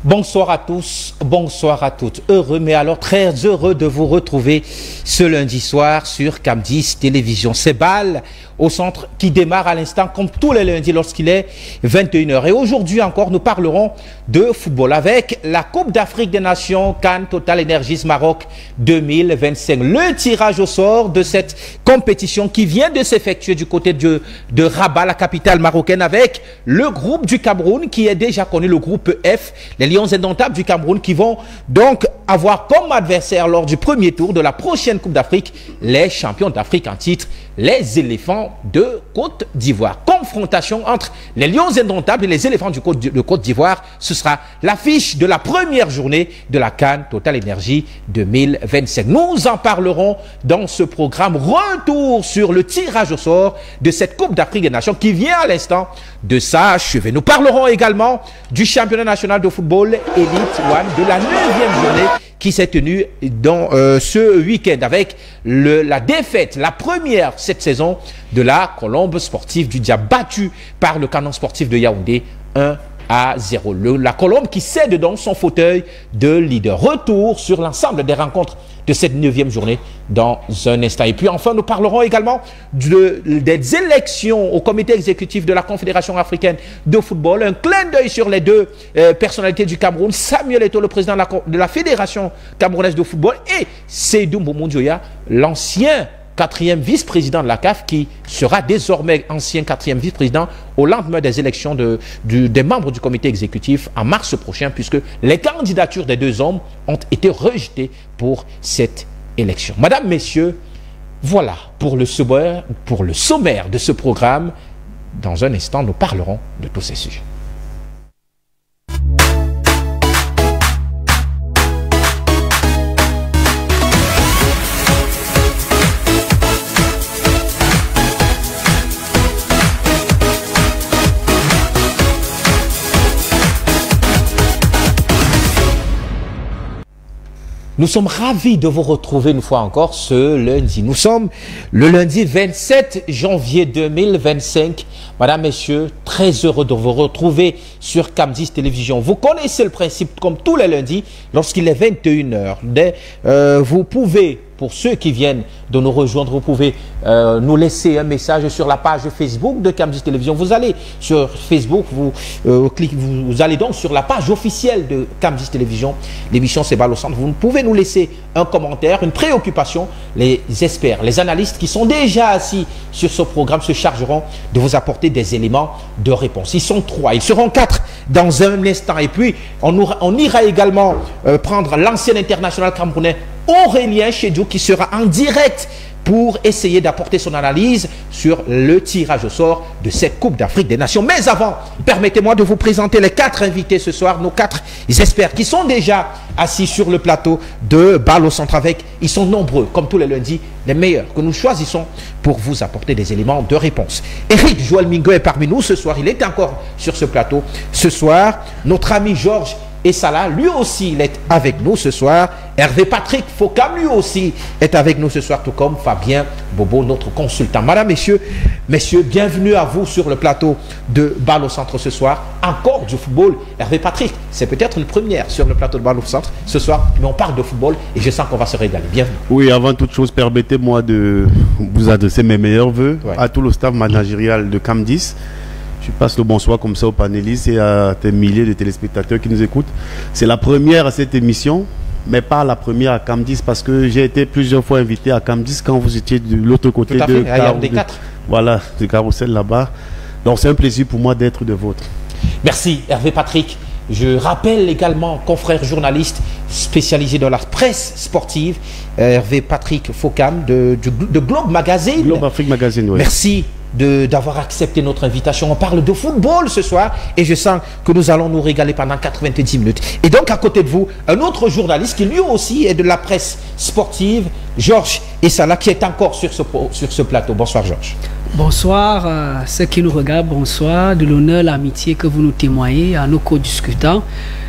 Bonsoir à tous, bonsoir à toutes. Heureux, mais alors très heureux de vous retrouver ce lundi soir sur Cam10 Télévision. C'est Bal au centre qui démarre à l'instant comme tous les lundis lorsqu'il est 21h. Et aujourd'hui encore, nous parlerons de football avec la Coupe d'Afrique des Nations Cannes Total Energies Maroc 2025. Le tirage au sort de cette compétition qui vient de s'effectuer du côté de Rabat, la capitale marocaine, avec le groupe du Cameroun qui est déjà connu, le groupe F, les Lions indomptables du Cameroun qui vont donc avoir comme adversaire lors du premier tour de la prochaine Coupe d'Afrique les champions d'Afrique en titre, les éléphants de Côte d'Ivoire. Confrontation entre les Lions indomptables et les éléphants de Côte d'Ivoire. Ce sera l'affiche de la première journée de la Cannes Total Énergie 2025. Nous en parlerons dans ce programme. Retour sur le tirage au sort de cette Coupe d'Afrique des Nations qui vient à l'instant de s'achever. Nous parlerons également du championnat national de football Elite One de la 9e journée qui s'est tenue dans ce week-end avec la défaite, la première cette saison de la Colombe sportive du Diable, battue par le Canon sportif de Yaoundé 1-0. La Colombe qui cède donc son fauteuil de leader. Retour sur l'ensemble des rencontres de cette 9e journée dans un instant. Et puis enfin, nous parlerons également des élections au comité exécutif de la Confédération africaine de football. Un clin d'œil sur les deux personnalités du Cameroun, Samuel Eto'o, le président de la Fédération camerounaise de football, et Seydou Mboumoundioya, l'ancien 4e vice-président de la CAF, qui sera désormais ancien 4e vice-président au lendemain des élections des membres du comité exécutif en mars prochain, puisque les candidatures des deux hommes ont été rejetées pour cette élection. Madame, messieurs, voilà pour le sommaire de ce programme. Dans un instant, nous parlerons de tous ces sujets. Nous sommes ravis de vous retrouver une fois encore ce lundi. Nous sommes le lundi 27 janvier 2025. Madame, messieurs, très heureux de vous retrouver sur Cam10 Télévision. Vous connaissez le principe comme tous les lundis, lorsqu'il est 21h. Vous pouvez, pour ceux qui viennent de nous rejoindre, vous pouvez nous laisser un message sur la page Facebook de Cam10 Télévision. Vous allez sur Facebook, vous allez donc sur la page officielle de Cam10 Télévision. L'émission C'est Bal au centre. Vous pouvez nous laisser un commentaire, une préoccupation. Les experts, les analystes qui sont déjà assis sur ce programme se chargeront de vous apporter des éléments de réponse. Ils sont 3, ils seront 4 dans un instant. Et puis, on ira également prendre l'ancien international camerounais Aurélien Chedjou qui sera en direct pour essayer d'apporter son analyse sur le tirage au sort de cette Coupe d'Afrique des Nations. Mais avant, permettez-moi de vous présenter les 4 invités ce soir, nos 4 experts qui sont déjà assis sur le plateau de Bal au centre avec. Ils sont nombreux, comme tous les lundis, les meilleurs que nous choisissons pour vous apporter des éléments de réponse. Eric Joël Mingo est parmi nous ce soir, il est encore sur ce plateau. Ce soir, notre ami Georges et Salah, lui aussi, il est avec nous ce soir. Hervé Patrick Fokam, lui aussi, est avec nous ce soir, tout comme Fabien Bobo, notre consultant. Madame, messieurs, bienvenue à vous sur le plateau de Bal au centre ce soir. Encore du football. Hervé Patrick, c'est peut-être une première sur le plateau de Bal au centre ce soir, mais on parle de football et je sens qu'on va se régaler. Bienvenue. Oui, avant toute chose, permettez-moi de vous adresser mes meilleurs voeux à tout le staff managérial de Cam10. Je passe le bonsoir comme ça aux panélistes et à tes milliers de téléspectateurs qui nous écoutent. C'est la première à cette émission, mais pas la première à Cam10 parce que j'ai été plusieurs fois invité à Cam10 quand vous étiez de l'autre côté de Carrousel là-bas. Donc c'est un plaisir pour moi d'être de vôtre. Merci Hervé Patrick. Je rappelle également, confrère journaliste spécialisé dans la presse sportive, Hervé Patrick Fokam de Globe Magazine. Globe Afrique Magazine, oui. Merci d'avoir accepté notre invitation. On parle de football ce soir et je sens que nous allons nous régaler pendant 90 minutes. Et donc à côté de vous, un autre journaliste qui lui aussi est de la presse sportive, Georges Essala, qui est encore sur ce plateau. Bonsoir Georges. Bonsoir ceux qui nous regardent, bonsoir, de l'honneur, l'amitié que vous nous témoignez à nos co-discutants.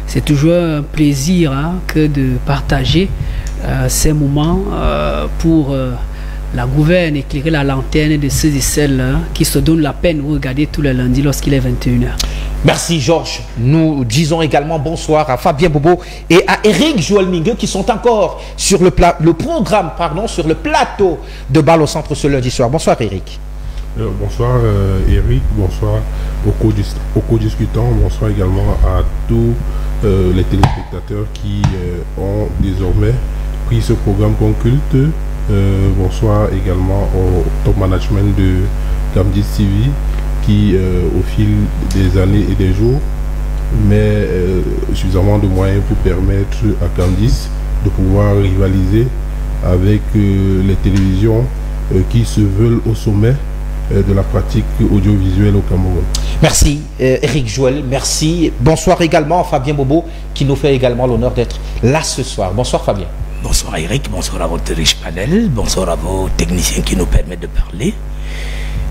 C'est toujours un plaisir que de partager ces moments pour la gouverne, éclairer la lanterne de ceux et celles qui se donnent la peine de regarder tous les lundis lorsqu'il est 21h. Merci Georges. Nous disons également bonsoir à Fabien Bobo et à Eric Joël Mingue qui sont encore sur le plateau de Balle au Centre ce lundi soir. Bonsoir Eric. Bonsoir Eric, bonsoir aux co-discutants, bonsoir également à tous les téléspectateurs qui ont désormais pris ce programme comme culte. Bonsoir également au top management de Cam10 TV qui au fil des années et des jours met suffisamment de moyens pour permettre à Cam10 de pouvoir rivaliser avec les télévisions qui se veulent au sommet de la pratique audiovisuelle au Cameroun. Merci Eric Joël, merci. Bonsoir également à Fabien Bobo qui nous fait également l'honneur d'être là ce soir. Bonsoir Fabien. Bonsoir Eric, bonsoir à votre riche panel, bonsoir à vos techniciens qui nous permettent de parler.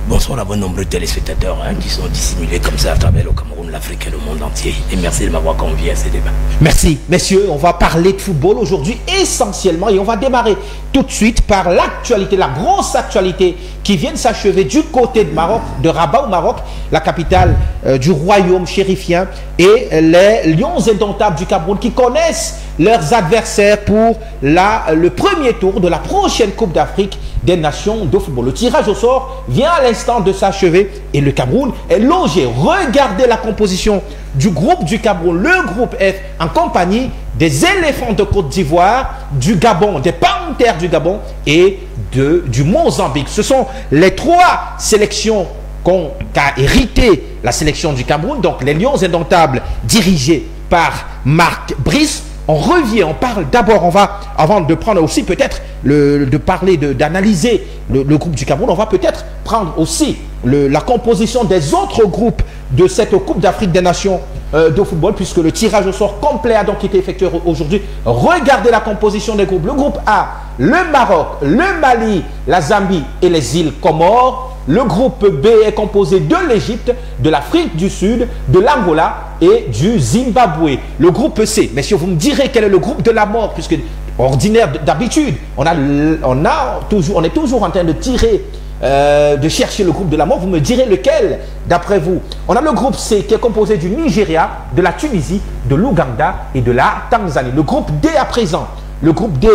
Bonsoir à vos nombreux téléspectateurs qui sont dissimulés comme ça à travers le Cameroun, l'Afrique et le monde entier. Et merci de m'avoir convié à ces débats. Merci. Messieurs, on va parler de football aujourd'hui essentiellement et on va démarrer tout de suite par l'actualité, la grosse actualité qui vient de s'achever du côté de Maroc, de Rabat au Maroc, la capitale du royaume chérifien, et les Lions indomptables du Cameroun qui connaissent leurs adversaires pour le premier tour de la prochaine Coupe d'Afrique des Nations de football. Le tirage au sort vient à l'instant de s'achever et le Cameroun est logé. Regardez la composition du groupe du Cameroun, le groupe F, en compagnie des éléphants de Côte d'Ivoire, du Gabon, des panthères du Gabon et du Mozambique. Ce sont les trois sélections qu'a hérité la sélection du Cameroun, donc les Lions indomptables dirigés par Marc Brice. On revient, on parle d'abord, avant de prendre aussi peut-être, d'analyser le groupe du Cameroun, on va peut-être prendre aussi la composition des autres groupes de cette Coupe d'Afrique des Nations de football, puisque le tirage au sort complet a donc été effectué aujourd'hui. Regardez la composition des groupes. Le groupe A, le Maroc, le Mali, la Zambie et les îles Comores. Le groupe B est composé de l'Égypte, de l'Afrique du Sud, de l'Angola et du Zimbabwe. Le groupe C, messieurs, vous me direz quel est le groupe de la mort, puisque ordinaire d'habitude, on est toujours en train de tirer, de chercher le groupe de la mort. Vous me direz lequel, d'après vous. On a le groupe C qui est composé du Nigeria, de la Tunisie, de l'Ouganda et de la Tanzanie. Le groupe D à présent. Le groupe D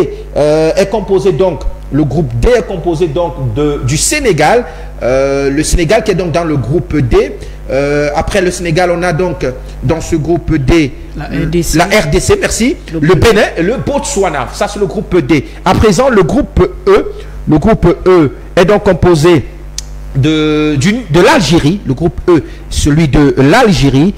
est composé donc du Sénégal. Le Sénégal qui est donc dans le groupe D. Après le Sénégal, on a donc dans ce groupe D la RDC, merci, le Bénin et le Botswana. Ça, c'est le groupe D. À présent, le groupe E. Le groupe E est donc composé de l'Algérie, le groupe E, celui de l'Algérie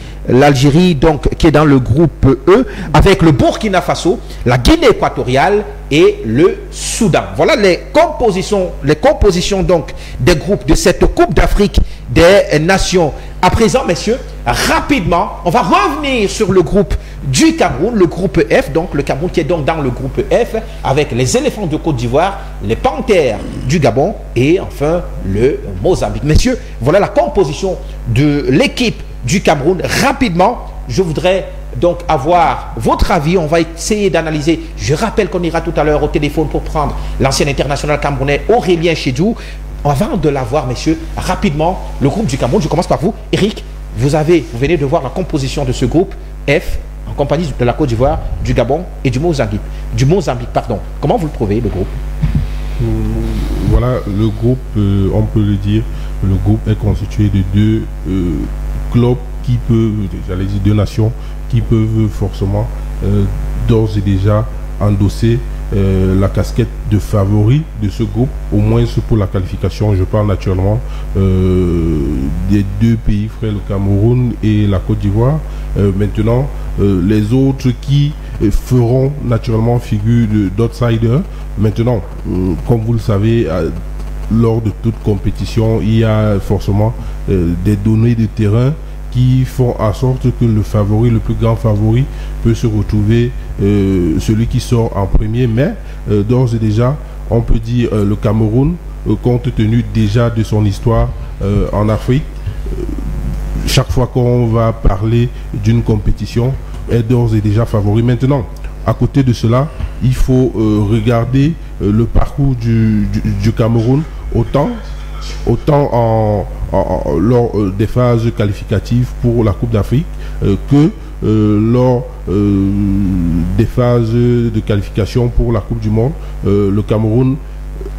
donc qui est dans le groupe E, avec le Burkina Faso, la Guinée équatoriale et le Soudan. Voilà les compositions donc des groupes de cette Coupe d'Afrique des Nations. À présent, messieurs, rapidement, on va revenir sur le groupe du Cameroun, le groupe F, donc le Cameroun qui est donc dans le groupe F, avec les éléphants de Côte d'Ivoire, les panthères du Gabon et enfin le Mozambique. Messieurs, voilà la composition de l'équipe du Cameroun. Rapidement, je voudrais donc avoir votre avis. On va essayer d'analyser. Je rappelle qu'on ira tout à l'heure au téléphone pour prendre l'ancien international camerounais Aurélien Chedjou. Avant de l'avoir, messieurs, rapidement, le groupe du Cameroun, je commence par vous. Eric, vous venez de voir la composition de ce groupe F en compagnie de la Côte d'Ivoire, du Gabon et du Mozambique. Comment vous le trouvez, le groupe? Voilà, le groupe, on peut le dire, le groupe est constitué de deux clubs qui peuvent, j'allais dire deux nations, qui peuvent forcément d'ores et déjà endosser la casquette de favori de ce groupe, au moins pour la qualification. Je parle naturellement des deux pays frères, le Cameroun et la Côte d'Ivoire. Maintenant, les autres qui feront naturellement figure d'outsiders. Maintenant, comme vous le savez, lors de toute compétition, il y a forcément des données de terrain qui font en sorte que le favori, le plus grand favori, peut se retrouver celui qui sort en premier. Mais d'ores et déjà, on peut dire le Cameroun, compte tenu déjà de son histoire en Afrique, chaque fois qu'on va parler d'une compétition, est d'ores et déjà favori. Maintenant, à côté de cela, il faut regarder le parcours du Cameroun, autant autant lors des phases qualificatives pour la Coupe d'Afrique que lors des phases de qualification pour la Coupe du Monde. Le Cameroun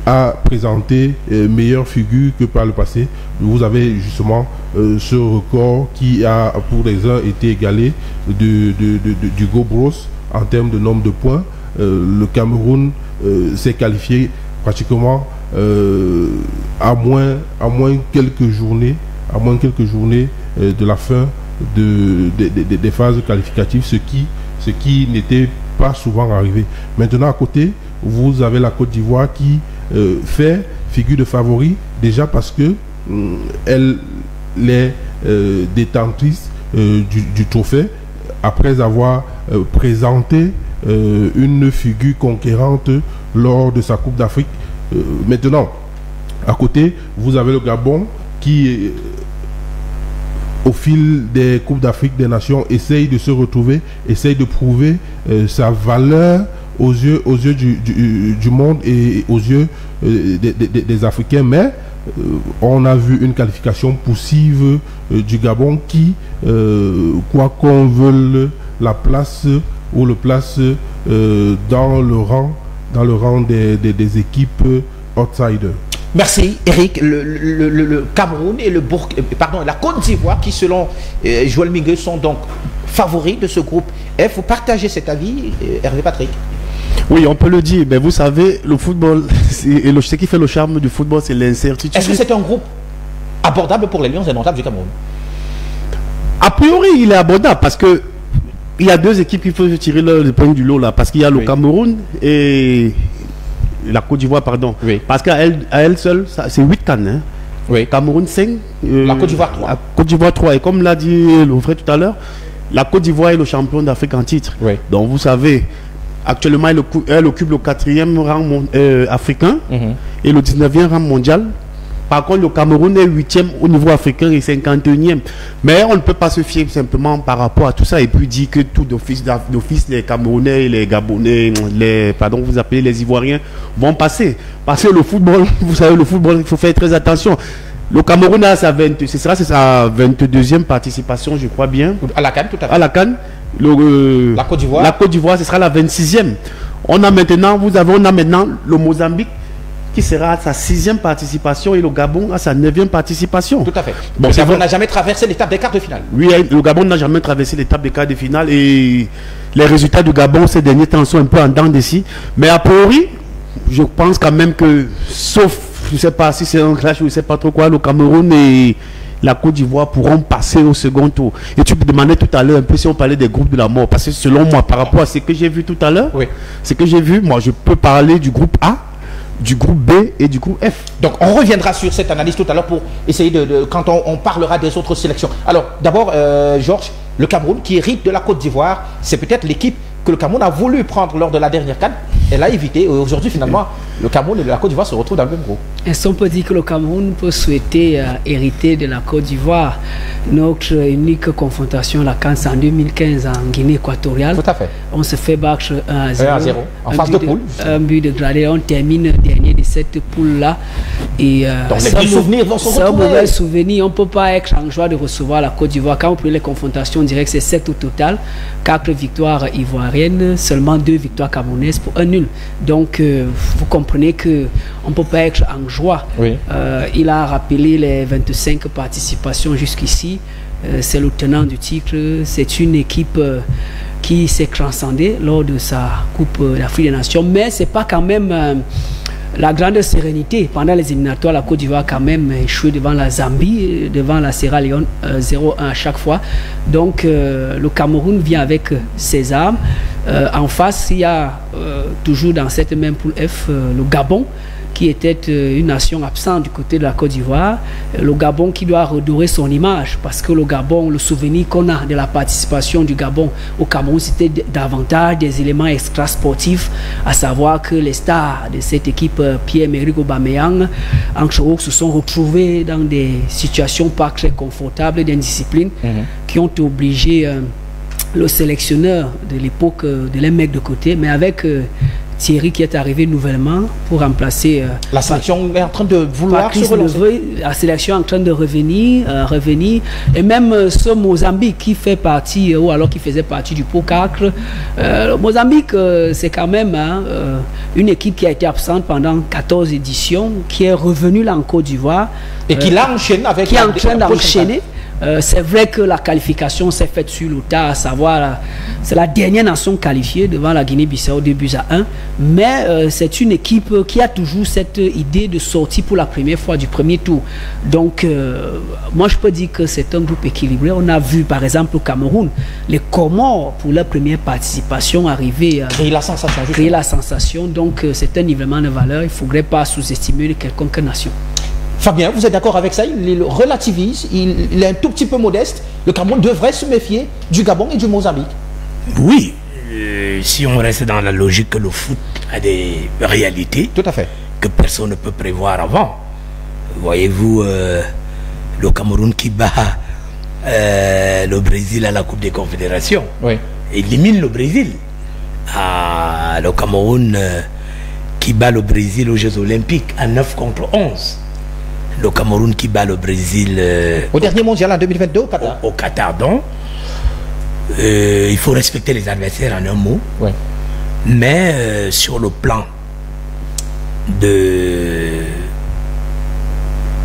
a présenté meilleure figure que par le passé. Vous avez justement ce record qui a pour les uns été égalé du Gobros en termes de nombre de points. Le Cameroun s'est qualifié pratiquement à moins quelques journées de la fin des phases qualificatives, ce qui n'était pas souvent arrivé. Maintenant, à côté, vous avez la Côte d'Ivoire qui fait figure de favori, déjà parce que elle est détentrice du trophée après avoir présenté une figure conquérante lors de sa Coupe d'Afrique. Maintenant, à côté, vous avez le Gabon qui, au fil des Coupes d'Afrique des Nations, essaye de se retrouver, essaye de prouver sa valeur aux yeux du monde et aux yeux des Africains. Mais on a vu une qualification poussive du Gabon qui, quoi qu'on veuille la place ou le place dans le rang des équipes outsiders. Merci Eric. Le Cameroun et la Côte d'Ivoire qui selon Joël Mingue sont donc favoris de ce groupe F. Vous partagez cet avis, Hervé Patrick? Oui, on peut le dire. Mais vous savez, le football, ce qui fait le charme du football, c'est l'incertitude. Est-ce que c'est un groupe abordable pour les Lions indomptables du Cameroun? A priori, il est abordable parce que il y a deux équipes qui peuvent tirer le point du lot là, parce qu'il y a le Cameroun et la Côte d'Ivoire, pardon. Oui. Parce qu'à elle seule, c'est 8 cannes. Hein. Oui. Cameroun 5. La Côte d'Ivoire 3. La Côte d'Ivoire 3. Et comme l'a dit le frère tout à l'heure, la Côte d'Ivoire est le champion d'Afrique en titre. Oui. Donc vous savez, actuellement, elle occupe le 4e rang africain et le 19e rang mondial. Par contre, le Cameroun est 8e au niveau africain et 51e. Mais on ne peut pas se fier simplement par rapport à tout ça et puis dire que tout d'office, les Camerounais et les Gabonais, vous appelez les Ivoiriens, vont passer. Parce que le football, vous savez, le football, il faut faire très attention. Le Cameroun a sa 22e participation, je crois bien. À la CAN, tout à fait. À la CAN. La Côte d'Ivoire. La Côte d'Ivoire, ce sera la 26e. On a maintenant le Mozambique qui sera à sa 6e participation et le Gabon à sa 9e participation. Tout à fait. Bon, le Gabon n'a jamais traversé l'étape des quarts de finale. Oui, le Gabon n'a jamais traversé l'étape des quarts de finale et les résultats du Gabon ces derniers temps sont un peu en dents d'ici. Mais a priori, je pense quand même que, sauf, je ne sais pas si c'est un clash ou je ne sais pas trop quoi, le Cameroun et la Côte d'Ivoire pourront passer au second tour. Et tu me demandais tout à l'heure un peu si on parlait des groupes de la mort. Parce que selon moi, par rapport à ce que j'ai vu tout à l'heure, ce que j'ai vu, moi je peux parler du groupe A, du groupe B et du groupe F. Donc on reviendra sur cette analyse tout à l'heure pour essayer quand on parlera des autres sélections. Alors d'abord, Georges, le Cameroun qui hérite de la Côte d'Ivoire, c'est peut-être l'équipe que le Cameroun a voulu prendre lors de la dernière CAN. Elle a évité. Aujourd'hui, finalement, le Cameroun et la Côte d'Ivoire se retrouvent dans le même groupe. Est-ce qu'on peut dire que le Cameroun peut souhaiter hériter de la Côte d'Ivoire? Notre unique confrontation, la CAN, c'est en 2015 en Guinée équatoriale. Tout à fait. On se fait battre 1-0. En phase de poule. Un but de gradé. On termine dernier de cette poule-là. Et donc les souvenirs vont se retrouver. C'est un mauvais souvenir. On ne peut pas être en joie de recevoir la Côte d'Ivoire. Quand on prend les confrontations directes, c'est 7 au total. 4 victoires ivoiriennes, seulement 2 victoires camerounaises pour un nul. Donc, vous comprenez qu'on ne peut pas être en joie. Oui. Il a rappelé les 25 participations jusqu'ici. C'est le tenant du titre. C'est une équipe qui s'est transcendée lors de sa Coupe d'Afrique des Nations. Mais ce n'est pas quand même la grande sérénité. Pendant les éliminatoires, la Côte d'Ivoire a quand même échoué devant la Zambie, devant la Sierra Leone, 0-1 à chaque fois. Donc, le Cameroun vient avec ses armes. En face, il y a toujours dans cette même poule F le Gabon, qui était une nation absente du côté de la Côte d'Ivoire. Le Gabon qui doit redorer son image, parce que le Gabon, le souvenir qu'on a de la participation du Gabon au Cameroun, c'était davantage des éléments extra-sportifs, à savoir que les stars de cette équipe, Pierre-Emerick Aubameyang, Anchorou, se sont retrouvés dans des situations pas très confortables d'indiscipline qui ont obligé le sélectionneur de l'époque de les mettre de côté, mais avec Thierry qui est arrivé nouvellement pour remplacer... la sélection est en train de vouloir se relancer. La sélection est en train de revenir. Et même ce Mozambique qui fait partie, ou alors qui faisait partie du pot 4. Mozambique, c'est quand même une équipe qui a été absente pendant 14 éditions, qui est revenue là en Côte d'Ivoire. Et qui l'enchaîne avec... Qui est en train d'enchaîner. C'est vrai que la qualification s'est faite sur le tas, à savoir, c'est la dernière nation qualifiée devant la Guinée-Bissau 2-1, mais c'est une équipe qui a toujours cette idée de sortir pour la première fois du premier tour. Donc, moi je peux dire que c'est un groupe équilibré. On a vu par exemple au Cameroun, les Comores pour leur première participation arriver à créer la sensation. Créer la sensation, donc c'est un nivellement de valeur, il ne faudrait pas sous-estimer quelconque nation. Fabien, vous êtes d'accord avec ça? Il relativise, il est un tout petit peu modeste. Le Cameroun devrait se méfier du Gabon et du Mozambique. Oui, si on reste dans la logique que le foot a des réalités, tout à fait, que personne ne peut prévoir avant. Voyez-vous, le Cameroun qui bat le Brésil à la Coupe des Confédérations, oui, élimine le Brésil. Le Cameroun qui bat le Brésil aux Jeux Olympiques à 9 contre 11. Le Cameroun qui bat le Brésil au dernier mondial en 2022 au Qatar. Au Qatar, donc. Il faut respecter les adversaires en un mot. Oui. Mais sur le plan de...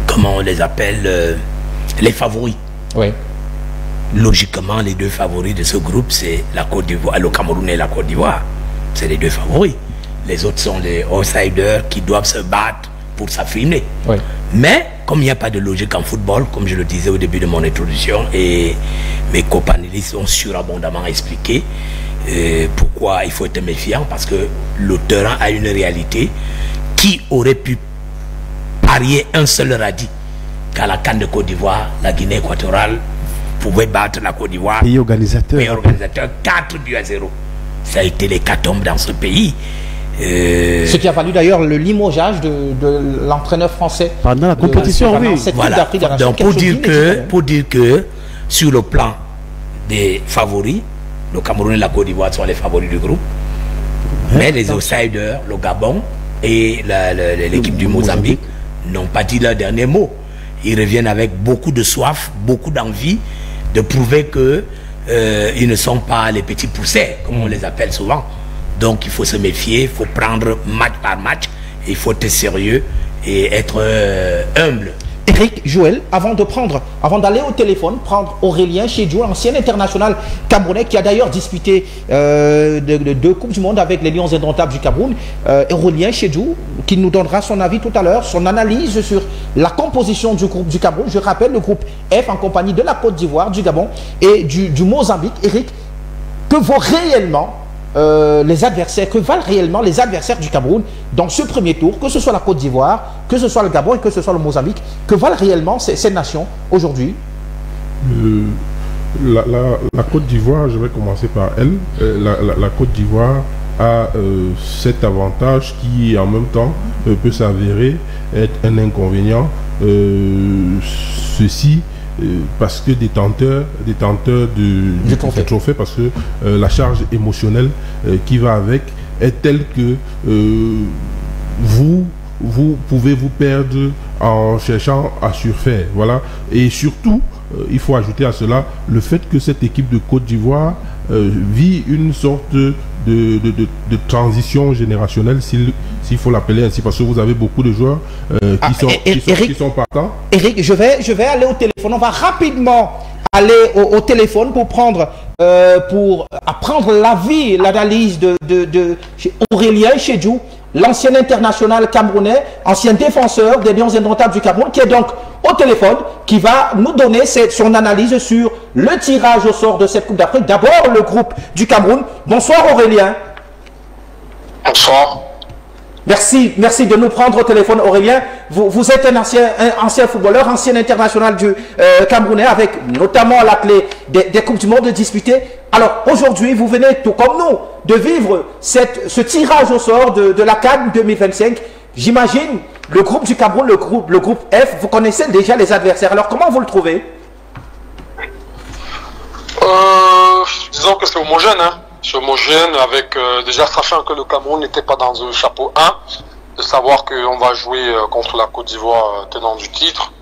Comment on les appelle, les favoris. Oui. Logiquement, les deux favoris de ce groupe, c'est la Côte d'Ivoire, le Cameroun et la Côte d'Ivoire. C'est les deux favoris. Les autres sont les outsiders qui doivent se battre pour s'affirmer. Oui. Mais comme il n'y a pas de logique en football, comme je le disais au début de mon introduction, et mes copanélistes ont surabondamment expliqué pourquoi il faut être méfiant, parce que le terrain a une réalité. Qui aurait pu parier un seul radis qu'à la CAN de Côte d'Ivoire, la Guinée équatoriale pouvait battre la Côte d'Ivoire, pays organisateur, 4-0. Ça a été l'hécatombe dans ce pays. Ce qui a valu d'ailleurs le limogeage de l'entraîneur français pendant la compétition. Oui. Voilà. Donc pour dire que sur le plan des favoris, le Cameroun et la Côte d'Ivoire sont les favoris du groupe, mais les outsiders, le Gabon et l'équipe du Mozambique n'ont pas dit leur dernier mot. Ils reviennent avec beaucoup de soif, beaucoup d'envie de prouver que ils ne sont pas les petits poussets, comme on les appelle souvent. Donc il faut se méfier, il faut prendre match par match, il faut être sérieux et être humble. Eric, Joël, avant d'aller au téléphone, prendre Aurélien Chedjou, ancien international camerounais qui a d'ailleurs disputé deux Coupes du Monde avec les Lions indomptables du Cameroun. Aurélien Chedjou, qui nous donnera son avis tout à l'heure, son analyse sur la composition du groupe du Cameroun. Je rappelle le groupe F en compagnie de la Côte d'Ivoire, du Gabon et du Mozambique. Eric, que vaut réellement les adversaires, que valent réellement les adversaires du Cameroun dans ce premier tour, que ce soit la Côte d'Ivoire, que ce soit le Gabon et que ce soit le Mozambique, que valent réellement ces nations aujourd'hui? La Côte d'Ivoire, je vais commencer par elle. La Côte d'Ivoire a cet avantage qui en même temps peut s'avérer être un inconvénient. Ceci parce que détenteur du trophée, parce que la charge émotionnelle qui va avec est telle que vous pouvez vous perdre en cherchant à surfaire. Voilà. Et surtout, il faut ajouter à cela le fait que cette équipe de Côte d'Ivoire vit une sorte de transition générationnelle, s'il faut l'appeler ainsi, parce que vous avez beaucoup de joueurs qui sont partants. Eric, je vais aller au téléphone. On va rapidement aller au téléphone pour apprendre l'avis, l'analyse de Aurélien Chedjou, l'ancien international camerounais, ancien défenseur des Lions indomptables du Cameroun, qui est donc au téléphone, qui va nous donner son analyse sur le tirage au sort de cette Coupe d'Afrique. D'abord, le groupe du Cameroun. Bonsoir Aurélien. Bonsoir. Merci de nous prendre au téléphone, Aurélien. Vous êtes un ancien footballeur, ancien international du Camerounais, avec notamment la clé des Coupes du Monde disputées. Alors aujourd'hui, vous venez, tout comme nous, de vivre ce tirage au sort de la CAN 2025. J'imagine le groupe du Cameroun, le groupe F, vous connaissez déjà les adversaires. Alors comment vous le trouvez? Disons que c'est homogène. Hein. match homogène avec déjà sachant que le Cameroun n'était pas dans un chapeau 1, de savoir qu'on va jouer contre la Côte d'Ivoire tenant du titre.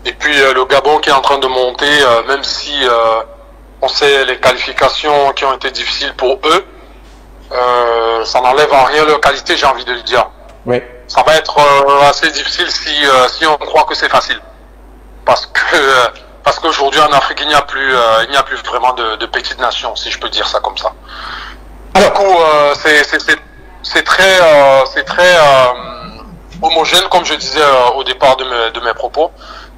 Et puis le Gabon qui est en train de monter, même si on sait les qualifications qui ont été difficiles pour eux, ça n'enlève en rien leur qualité, j'ai envie de le dire. Oui. Ça va être assez difficile si on croit que c'est facile. Parce qu'aujourd'hui en Afrique, il n'y a plus vraiment de petites nations, si je peux dire ça comme ça. Alors, du coup, c'est très homogène, comme je disais au départ de mes propos.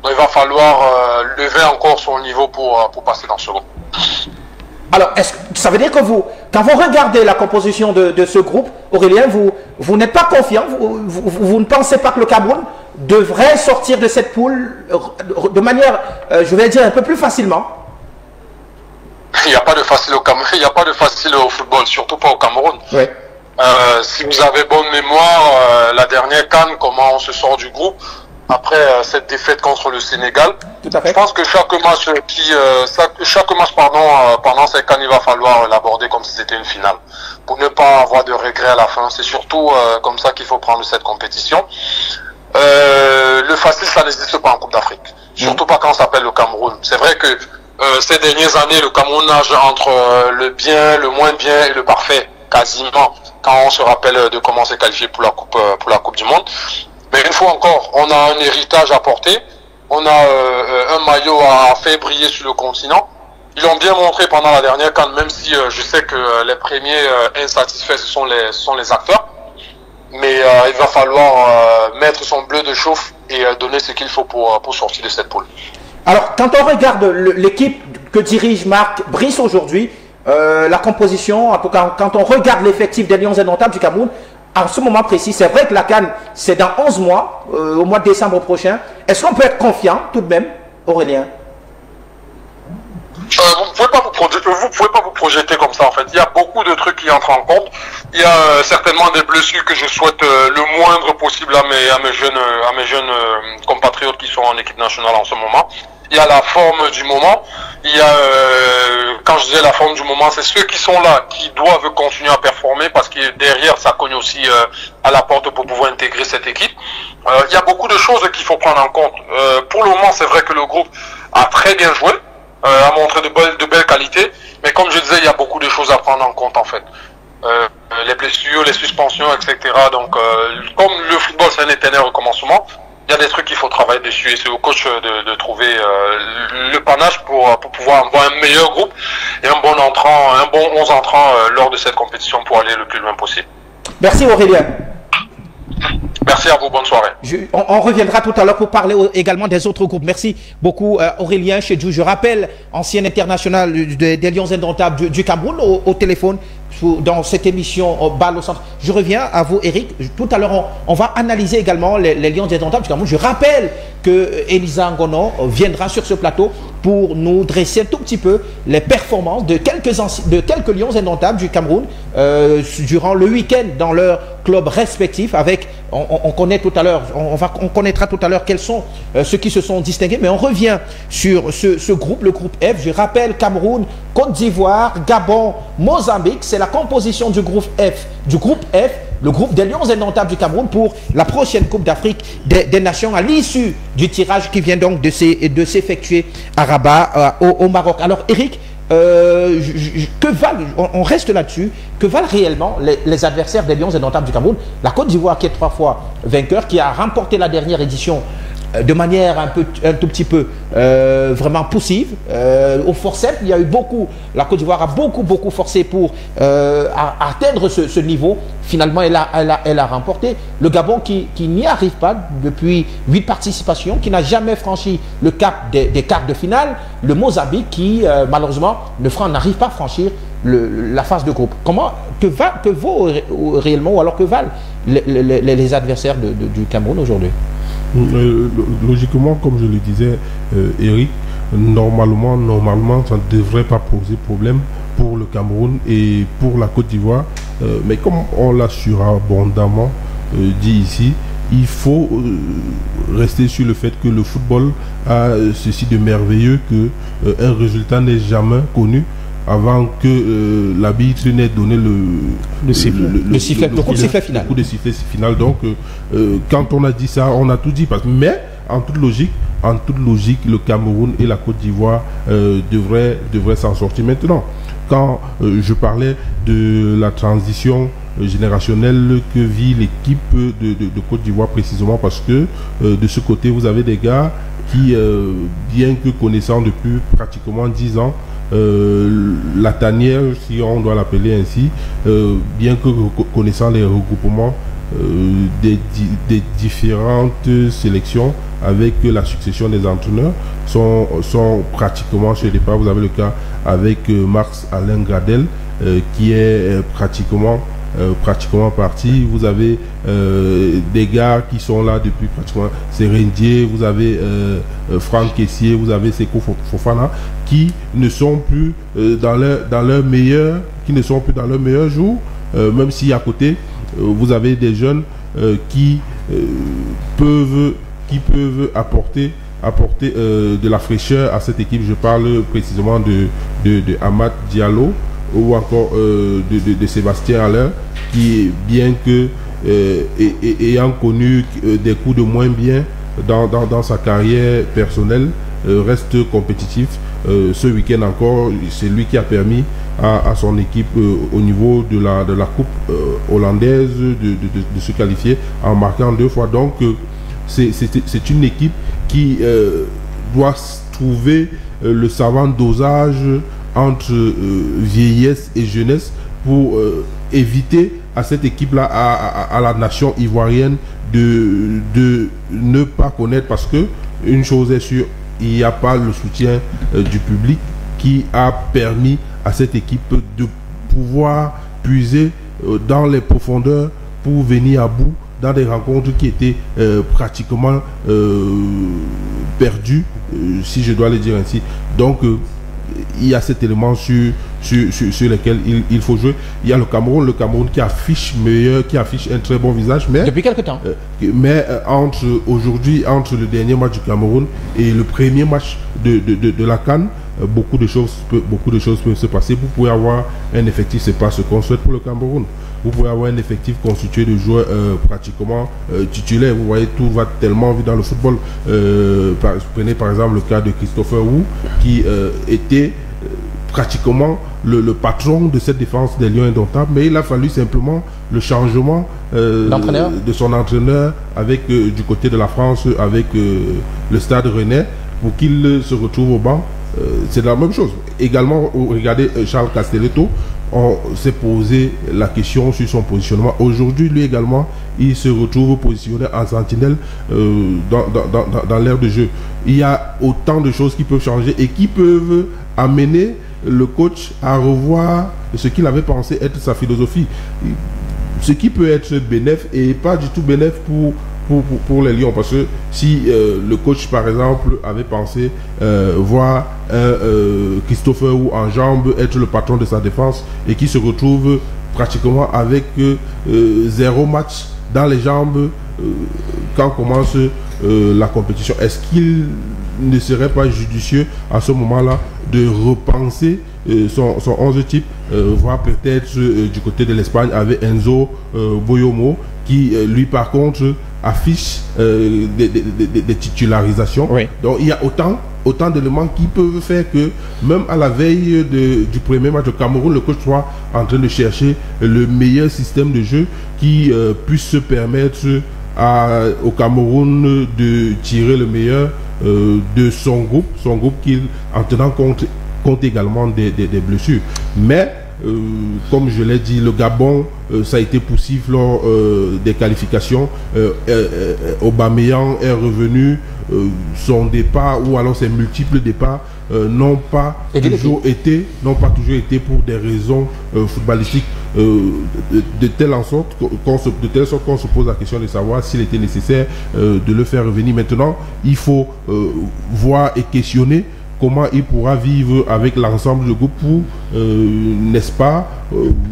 Donc, il va falloir lever encore son niveau pour passer dans ce groupe. Alors, ça veut dire que quand vous regardez la composition de ce groupe, Aurélien, vous n'êtes pas confiant, vous ne pensez pas que le Cameroun devrait sortir de cette poule de manière, je vais dire, un peu plus facilement? Il n'y a pas de facile au Cameroun, il n'y a pas de facile au football, surtout pas au Cameroun. Oui. Si vous avez bonne mémoire, la dernière CAN, comment on se sort du groupe après cette défaite contre le Sénégal. Tout à fait. Je pense que chaque match pendant cette CAN, il va falloir l'aborder comme si c'était une finale, pour ne pas avoir de regrets à la fin. C'est surtout comme ça qu'il faut prendre cette compétition. Le facile, ça n'existe pas en Coupe d'Afrique, surtout pas quand on s'appelle le Cameroun. C'est vrai que ces dernières années, le Cameroun nage entre le bien, le moins bien et le parfait, quasiment, quand on se rappelle de comment c'est qualifié pour la Coupe du Monde. Mais une fois encore, on a un héritage à porter, on a un maillot à faire briller sur le continent. Ils l'ont bien montré pendant la dernière CAN, même si je sais que les premiers insatisfaits, ce sont les acteurs. Mais il va falloir mettre son bleu de chauffe et donner ce qu'il faut pour sortir de cette poule. Alors, quand on regarde l'équipe que dirige Marc Brice aujourd'hui, la composition, en tout cas, quand on regarde l'effectif des Lions indomptables du Cameroun, en ce moment précis, c'est vrai que la CAN, c'est dans 11 mois, au mois de décembre prochain. Est-ce qu'on peut être confiant tout de même, Aurélien? Vous ne pouvez pas vous projeter comme ça en fait. Il y a beaucoup de trucs qui entrent en compte. Il y a certainement des blessures que je souhaite le moindre possible à mes jeunes compatriotes qui sont en équipe nationale en ce moment. Il y a la forme du moment. Il y a, quand je disais la forme du moment, c'est ceux qui sont là, qui doivent continuer à performer parce que derrière, ça cogne aussi à la porte pour pouvoir intégrer cette équipe. Il y a beaucoup de choses qu'il faut prendre en compte. Pour le moment, c'est vrai que le groupe a très bien joué, a montré de belles qualités, mais comme je disais, il y a beaucoup de choses à prendre en compte en fait. Les blessures, les suspensions, etc. Donc, comme le football, c'est un éternel recommencement, il y a des trucs qu'il faut travailler dessus et c'est au coach de trouver le panache pour pouvoir avoir un meilleur groupe et un bon 11 entrants lors de cette compétition pour aller le plus loin possible. Merci Aurélien. Merci à vous, bonne soirée. On reviendra tout à l'heure pour parler également des autres groupes. Merci beaucoup Aurélien Chedjou. Je rappelle, ancien international des Lions indomptables du Cameroun au téléphone dans cette émission Balle au centre. Je reviens à vous Eric. Tout à l'heure on va analyser également les Lions indomptables du Cameroun. Je rappelle que Elisa Ngono viendra sur ce plateau pour nous dresser un tout petit peu les performances de quelques Lions indomptables du Cameroun durant le week-end dans leurs clubs respectifs. Avec, on connaît tout à l'heure, on connaîtra tout à l'heure quels sont ceux qui se sont distingués, mais on revient sur ce groupe, le groupe F. Je rappelle Cameroun, Côte d'Ivoire, Gabon, Mozambique. C'est la composition du groupe F, le groupe des Lions indomptables du Cameroun pour la prochaine Coupe d'Afrique des Nations à l'issue du tirage qui vient donc de s'effectuer à Rabat au Maroc. Alors Eric, on reste là-dessus, que valent réellement les adversaires des Lions indomptables du Cameroun? La Côte d'Ivoire qui est 3 fois vainqueur, qui a remporté la dernière édition de manière un tout petit peu vraiment poussive, au forceps. Il y a eu la Côte d'Ivoire a beaucoup forcé pour atteindre ce niveau. Finalement, elle a remporté. Le Gabon qui n'y arrive pas depuis 8 participations, qui n'a jamais franchi le cap des quarts de finale. Le Mozambique qui, malheureusement, n'arrive pas à franchir la phase de groupe. Que vaut réellement, ou alors que valent les adversaires du Cameroun aujourd'hui? Logiquement, comme je le disais, Eric, normalement, ça ne devrait pas poser problème pour le Cameroun et pour la Côte d'Ivoire. Mais comme on l'a abondamment dit ici, il faut rester sur le fait que le football a ceci de merveilleux que un résultat n'est jamais connu avant que l'arbitre n'ait donné le coup de sifflet final. Donc, quand on a dit ça, on a tout dit. Mais en toute logique, le Cameroun et la Côte d'Ivoire devraient s'en sortir. Maintenant, quand je parlais de la transition générationnelle que vit l'équipe de Côte d'Ivoire, précisément parce que de ce côté, vous avez des gars qui, bien que connaissant depuis pratiquement 10 ans, la tanière, si on doit l'appeler ainsi, bien que connaissant les regroupements des différentes sélections avec la succession des entraîneurs, sont pratiquement chez les départ. Vous avez le cas avec Max Alain Gradel qui est pratiquement parti. Vous avez des gars qui sont là depuis pratiquement, c'est Rendier, vous avez Franck Kessier, vous avez Seko Fofana, qui ne sont plus dans leur meilleur jour, même si à côté vous avez des jeunes qui peuvent apporter de la fraîcheur à cette équipe. Je parle précisément de Amad Diallo ou encore de Sébastien Haller, qui, bien que ayant connu des coups de moins bien dans sa carrière personnelle, reste compétitif. Ce week-end encore, c'est lui qui a permis à son équipe au niveau de la coupe hollandaise de se qualifier en marquant 2 fois. Donc c'est une équipe qui doit trouver le savant dosage entre vieillesse et jeunesse pour éviter à cette équipe-là, à la nation ivoirienne, de ne pas connaître, parce que une chose est sûre, il n'y a pas le soutien du public qui a permis à cette équipe de pouvoir puiser dans les profondeurs pour venir à bout dans des rencontres qui étaient pratiquement perdues, si je dois le dire ainsi. Donc il y a cet élément sur lequel il faut jouer. Il y a le Cameroun qui affiche un très bon visage, mais depuis quelque temps. Mais entre le dernier match du Cameroun et le premier match de la CAN, beaucoup de choses peuvent se passer. Vous pouvez avoir un effectif, c'est pas ce qu'on souhaite pour le Cameroun. Vous pouvez avoir un effectif constitué de joueurs pratiquement titulaires. Vous voyez, tout va tellement vite dans le football. Prenez par exemple le cas de Christopher Wu, qui était pratiquement le patron de cette défense des Lions indomptables, mais il a fallu simplement le changement de son entraîneur avec du côté de la France, avec le Stade Rennais, pour qu'il se retrouve au banc. C'est la même chose. Également, regardez Charles Castelletto, on s'est posé la question sur son positionnement. Aujourd'hui, lui également, il se retrouve positionné en sentinelle dans l'ère de jeu. Il y a autant de choses qui peuvent changer et qui peuvent amener le coach à revoir ce qu'il avait pensé être sa philosophie. Ce qui peut être bénéf et pas du tout bénéf pour les Lions, parce que si le coach par exemple avait pensé voir Christopher Wu en jambe être le patron de sa défense et qui se retrouve pratiquement avec 0 match dans les jambes quand commence la compétition, est-ce qu'il ne serait pas judicieux à ce moment-là de repenser son 11 type, voire peut-être du côté de l'Espagne avec Enzo Boyomo, qui lui par contre affiche des titularisations. Oui. Donc il y a autant d'éléments qui peuvent faire que même à la veille du premier match de Cameroun, le coach soit en train de chercher le meilleur système de jeu qui puisse se permettre au Cameroun de tirer le meilleur de son groupe qui, en tenant compte également des blessures. Mais comme je l'ai dit, le Gabon, ça a été poussif lors des qualifications. Aubameyang est revenu, son départ ou alors ses multiples départs n'ont pas toujours été pour des raisons footballistiques, de telle sorte qu'on se pose la question de savoir s'il était nécessaire de le faire revenir. Maintenant, il faut voir et questionner comment il pourra vivre avec l'ensemble du groupe pour, n'est-ce pas,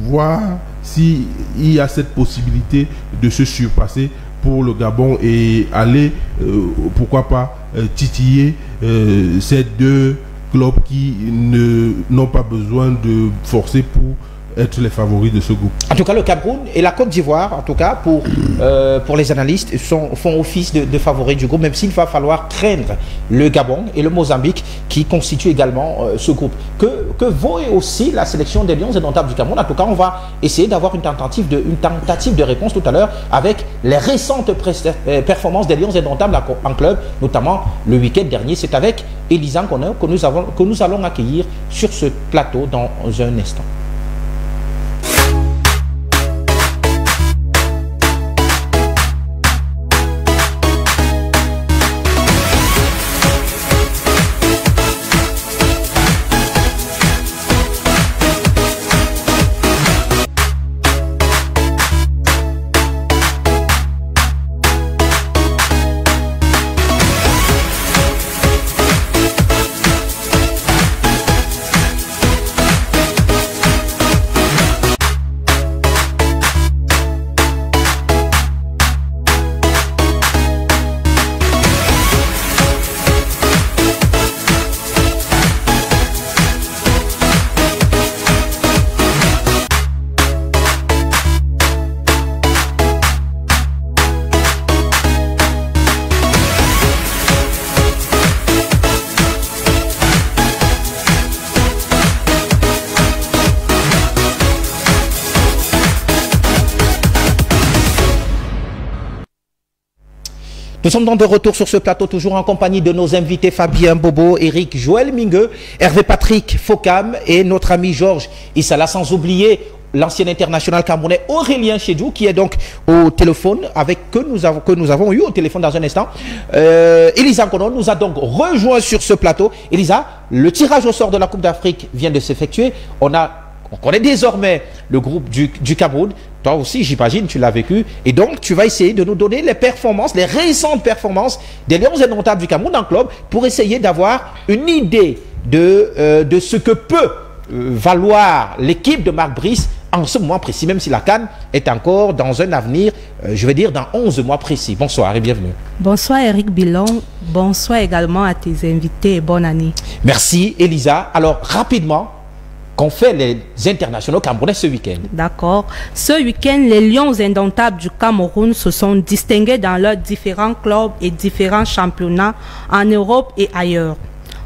voir s'il y a cette possibilité de se surpasser pour le Gabon et aller, pourquoi pas, titiller ces deux clubs qui n'ont pas besoin de forcer pour être les favoris de ce groupe. En tout cas, le Cameroun et la Côte d'Ivoire, en tout cas, pour les analystes, font office de favoris du groupe, même s'il va falloir craindre le Gabon et le Mozambique qui constituent également ce groupe. Que vaut aussi la sélection des Lions indomptables du Cameroun? En tout cas, on va essayer d'avoir une tentative de réponse tout à l'heure avec les récentes performances des Lions indomptables en club, notamment le week-end dernier. C'est avec Elisa Nkono que nous allons accueillir sur ce plateau dans un instant. Nous sommes donc de retour sur ce plateau, toujours en compagnie de nos invités Fabien Bobo, Eric Joël Mingue, Hervé Patrick Fokam et notre ami Georges Issala, sans oublier l'ancien international camerounais Aurélien Chedjou, qui est donc au téléphone, que nous avons eu au téléphone dans un instant. Elisa Nkono nous a donc rejoint sur ce plateau. Elisa, le tirage au sort de la Coupe d'Afrique vient de s'effectuer. On connaît désormais le groupe du Cameroun. Toi aussi, j'imagine, tu l'as vécu. Et donc, tu vas essayer de nous donner les performances, les récentes performances des Lions indomptables du Cameroun en club pour essayer d'avoir une idée de ce que peut valoir l'équipe de Marc Brice en ce moment précis, même si la CAN est encore dans un avenir, je vais dire, dans 11 mois précis. Bonsoir et bienvenue. Bonsoir Eric Bilon. Bonsoir également à tes invités et bonne année. Merci Elisa. Alors, rapidement, qu'ont fait les internationaux camerounais ce week-end? D'accord. Ce week-end, les Lions indomptables du Cameroun se sont distingués dans leurs différents clubs et différents championnats en Europe et ailleurs.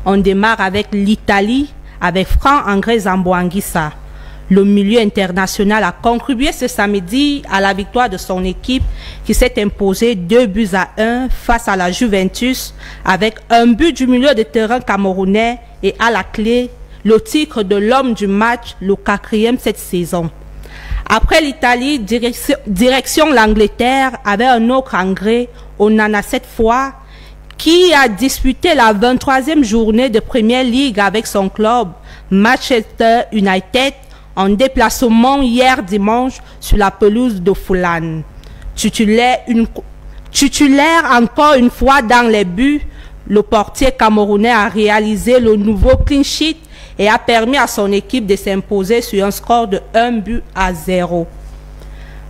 On démarre avec l'Italie, avec Franck-André Zamboanguissa. Le milieu international a contribué ce samedi à la victoire de son équipe qui s'est imposée 2-1 face à la Juventus avec un but du milieu de terrain camerounais et à la clé le titre de l'homme du match, le 4e cette saison. Après l'Italie, direction l'Angleterre avec un autre Anglais, Onana cette fois, qui a disputé la 23e journée de Premier League avec son club Manchester United en déplacement hier dimanche sur la pelouse de Fulham. Titulaire encore une fois dans les buts, le portier camerounais a réalisé le nouveau clean sheet et a permis à son équipe de s'imposer sur un score de 1-0.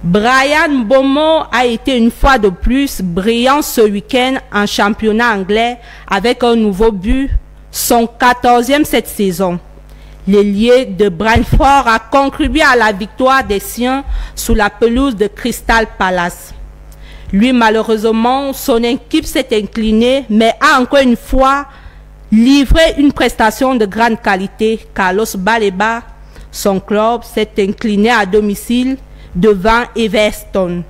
Brian Mbeumo a été une fois de plus brillant ce week-end en championnat anglais avec un nouveau but, son 14e cette saison. L'ailier de Brentford a contribué à la victoire des siens sous la pelouse de Crystal Palace. Lui, malheureusement, son équipe s'est inclinée, mais a encore une fois livré une prestation de grande qualité. Carlos Baleba, son club, s'est incliné à domicile devant Everton.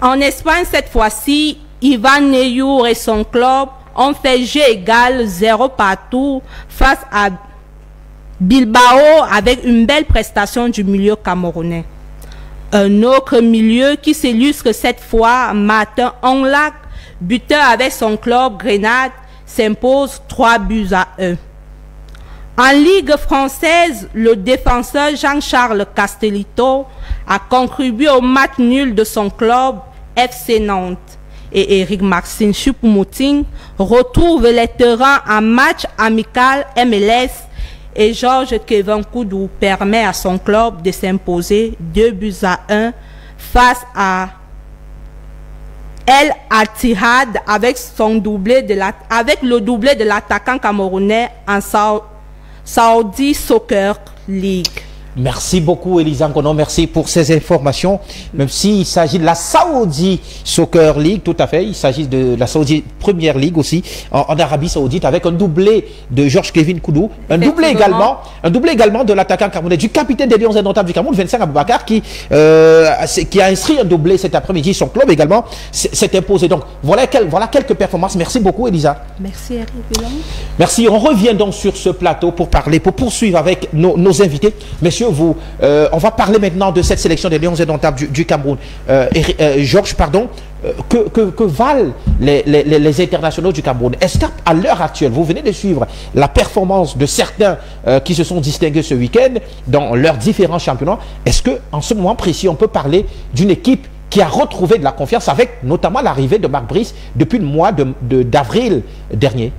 En Espagne, cette fois-ci, Ivan Neyour et son club ont fait jeu égal 0 partout face à Bilbao avec une belle prestation du milieu camerounais. Un autre milieu qui s'illustre cette fois, Martin Onlac, buteur avec son club Grenade, s'impose 3-1. En Ligue française, le défenseur Jean-Charles Castellito a contribué au match nul de son club FC Nantes. Et Eric Maxime Choupo-Moting retrouve les terrains en match amical MLS et Georges Kevin Koudou permet à son club de s'imposer 2-1 face à El Attihad avec le doublé de l'attaquant camerounais en Saudi Soccer League. Merci beaucoup Elisa Ngono, merci pour ces informations. Même s'il s'agit de la Saudi Soccer League, tout à fait, il s'agit de la Saudi Premier League aussi, en Arabie Saoudite, avec un doublé de Georges-Kevin Koudou, un doublé également de l'attaquant camerounais, du capitaine des Lions indomptables du Cameroun, Vincent Aboubakar, qui a inscrit un doublé cet après-midi. Son club également s'est imposé. Donc voilà quelques performances. Merci beaucoup Elisa. Merci Eric Villon. Merci, on revient donc sur ce plateau pour poursuivre avec nos invités. Messieurs, on va parler maintenant de cette sélection des Lions indomptables du Cameroun. Georges, pardon, que valent les internationaux du Cameroun? Est-ce qu'à l'heure actuelle, vous venez de suivre la performance de certains qui se sont distingués ce week-end dans leurs différents championnats? Est-ce qu'en ce moment précis, on peut parler d'une équipe qui a retrouvé de la confiance avec notamment l'arrivée de Marc Brice depuis le mois d'avril dernier?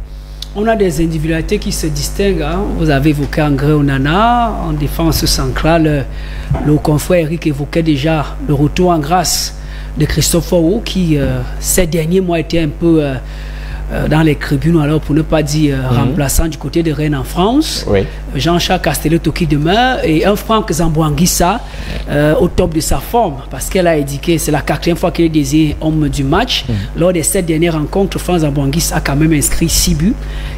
On a des individualités qui se distinguent. Hein. Vous avez évoqué André Onana en défense centrale. Le confrère Eric évoquait déjà le retour en grâce de Christophe Foro qui, ces derniers mois, était un peu dans les tribunes, alors pour ne pas dire remplaçant du côté de Rennes en France. Oui. Jean-Charles Castelletto qui demeure et un Franck Zamboanguissa au top de sa forme, parce qu'elle a indiqué, c'est la 4e fois qu'il est désigné homme du match. Lors des 7 dernières rencontres, Franck Zamboanguissa a quand même inscrit 6 buts